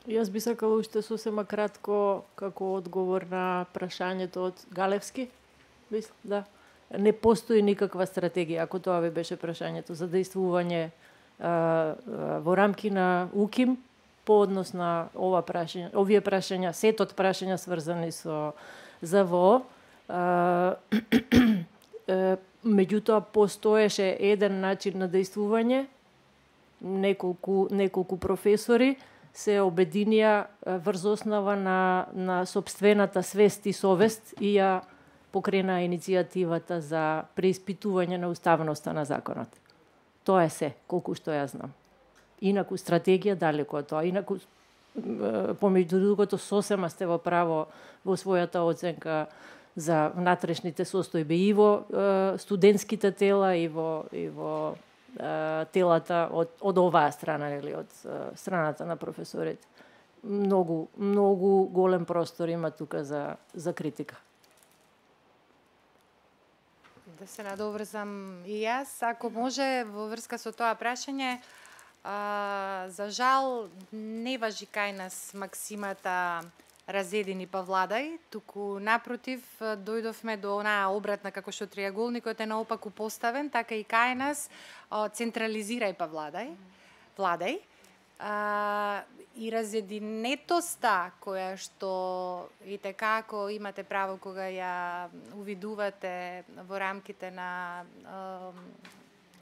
Јас би сакала уште сосема кратко како одговор на прашањето од Галевски. Да. Не постои никаква стратегија, ако тоа ви беше прашањето, за действување во рамки на УКИМ по однос на овие прашања, сетот прашања сврзани со ЗВО. Меѓутоа, постоеше еден начин на действување, неколку професори се обединија врз основа на сопствената свест и совест и ја покрена иницијативата за преиспитување на уставноста на законот. Тоа е се, колку што ја знам. Инаку стратегија далеко од тоа. Инаку, помеѓу другото, сосема сте во право во својата оценка за внатрешните состојби и во студентските тела и во телата од оваа страна, или од страната на професорите. Многу голем простор има тука за критика. Да се надоврзам и јас, ако може, во врска со тоа прашање, за жал не важи кај нас максимата разедини па владај, туку напротив дојдовме до онаа обратна, како што триаголникот е наопаку поставен, така и кај нас централизирај па владај. И разединетоста која што и како имате право кога ја увидувате во рамките на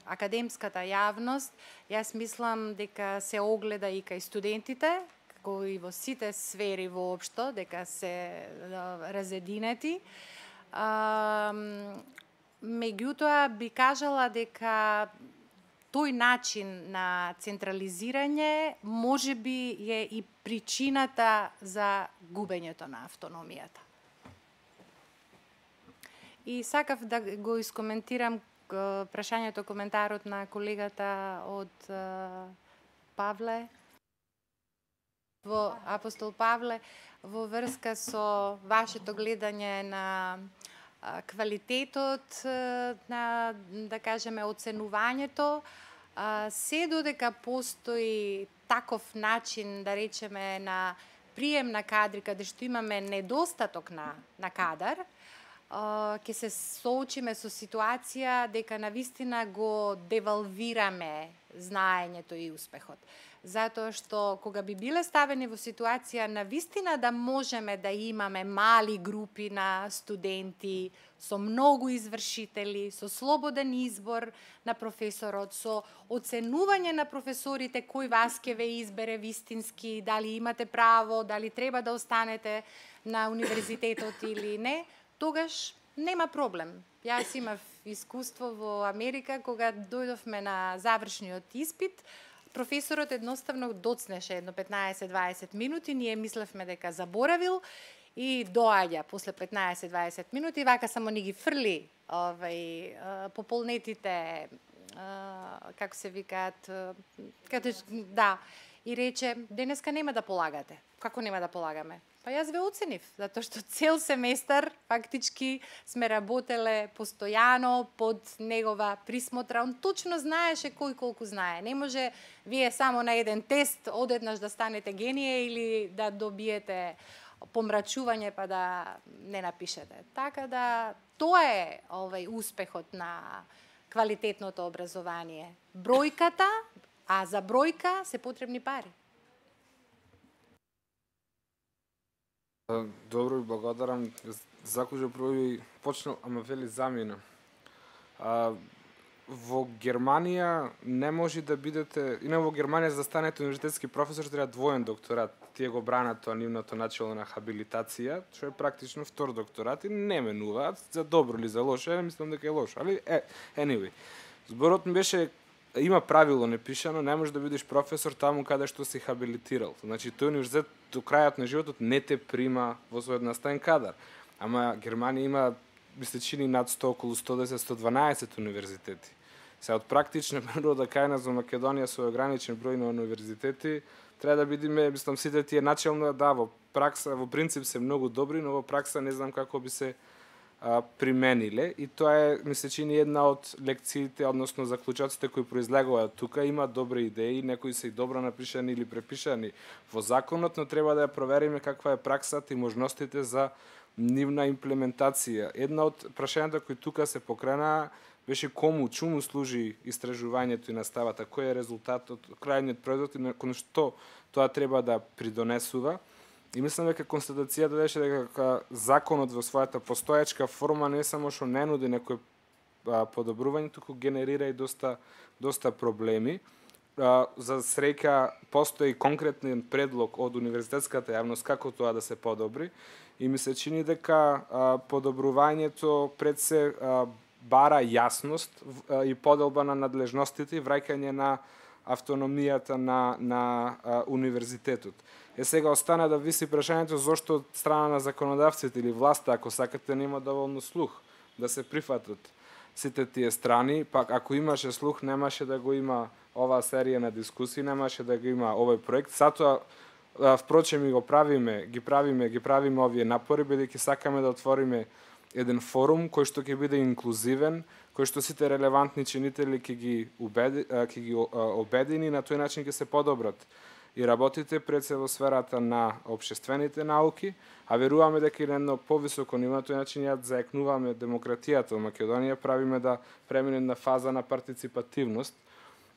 академската јавност, јас мислам дека се огледа и кај студентите, како и во сите сфери воопшто, дека се разединети. Меѓутоа би кажала дека тој начин на централизирање може би е и причината за губењето на автономијата. И сакав да го искоментирам прашањето, коментарот на колегата од Павле, во Апостол Павле, во врска со вашето гледање на квалитетот на, да кажеме, оценувањето, се додека постои таков начин, да речеме, на прием на кадри, каде што имаме недостаток на кадар, ќе се соочиме со ситуација дека навистина го девалвираме знаењето и успехот. Затоа што кога би биле ставени во ситуација навистина да можеме да имаме мали групи на студенти со многу извршители, со слободен избор на професорот, со оценување на професорите кој вас ќе ве избере вистински, дали имате право, дали треба да останете на универзитетот или не, тогаш нема проблем. Јас имав искуство во Америка кога дојдовме на завршниот испит, професорот едноставно доцнеше едно 15-20 минути, ние мислевме дека заборавил и доаѓа после 15-20 минути, вака само ни ги фрли пополнетите, како се викаат, да, и рече, денеска нема да полагате. Како нема да полагаме? Па јас ве оценив, затоа што цел семестар фактички сме работеле постојано под негова присмотра. Он точно знаеше кој колку знае. Не може вие само на еден тест одеднаш да станете генije или да добиете помрачување па да не напишете. Така да тоа е успехот на квалитетното образование. Бројката, а за бројка се потребни пари. Добро и благодарам. Закажа прво и почнал, ама вели замина. Во Германија не може да бидете, и во Германија за да станете универзитетски професор треба двоен докторат. Тие го бранат тоа нивното начело на хабилитација, што е практично втор докторат и не менуваат за добро или за лошо, мислам дека е лошо, али anyway. Зборот ми беше има правило непишано, не можеш да бидеш професор таму каде што си хабилитирал. Значи тој универзитет до крајот на животот не те прима во свој наставен кадар. Ама Германија има мисле чини над 100, околу 110-112 универзитети. Се од практична природа кај нас во Македонија со ограничен број на универзитети треба да бидеме, мислам сите тие начелно да во пракса, во принцип се многу добри, но во пракса не знам како би се примениле и тоа е мисле чини една од лекциите, односно заклучоците кои произлегуваат тука. Има добри идеи, некои се и добро напишани или препишани во законот, но треба да ја провериме каква е праксата и можностите за нивна имплементација. Една од прашањата кои тука се покрена беше чуму служи истражувањето и наставата, кој е резултатот, крајниот производ и кон што тоа треба да придонесува. И мислам дека констатацијата беше дека законот во својата постоечка форма не само што не нуди некој подобрување, туку генерира и доста проблеми. За среќа постои конкретен предлог од универзитетската јавност како тоа да се подобри и ми се чини дека подобрувањето пред се бара јасност и поделба на надлежностите и враќање на автономијата на универзитетот. Сега остана да виси прашањето зошто од страна на законодавците или власта, ако сакате, нема доволно слух да се прифатат сите тие страни, пак ако имаше слух, немаше да го има оваа серија на дискусии, немаше да го има овој проект. Затоа впрочем и го ги правиме овие напори, бидејќи сакаме да отвориме еден форум кој што ќе биде инклузивен, кој што сите релевантни чинители ќе ги обедини и на тој начин ќе се подобрат и работите пред се во сферата на општествените науки, а веруваме дека и на едно повисоко ниво, на тој начин ја заекнуваме демократијата во Македонија, правиме да премине на фаза на партиципативност,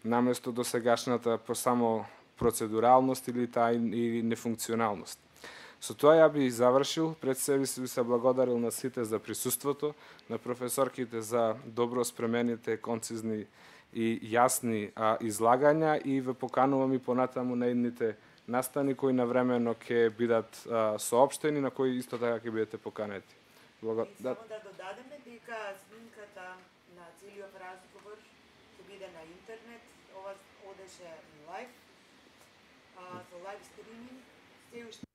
наместо до сегашната само процедуралност или и нефункционалност. Со тоа ја би завршил, пред себе би се благодарил на сите за присуството, на професорките за добро спремените, концизни и јасни излагања и ве поканувам и понатаму на едните настани кои навремено ќе бидат соопштени, на кои исто така ќе бидете поканети. Само да додадеме дека снимката на целиот разговор ќе биде на интернет, ова одеше лайв, за лайв стриминг, се уште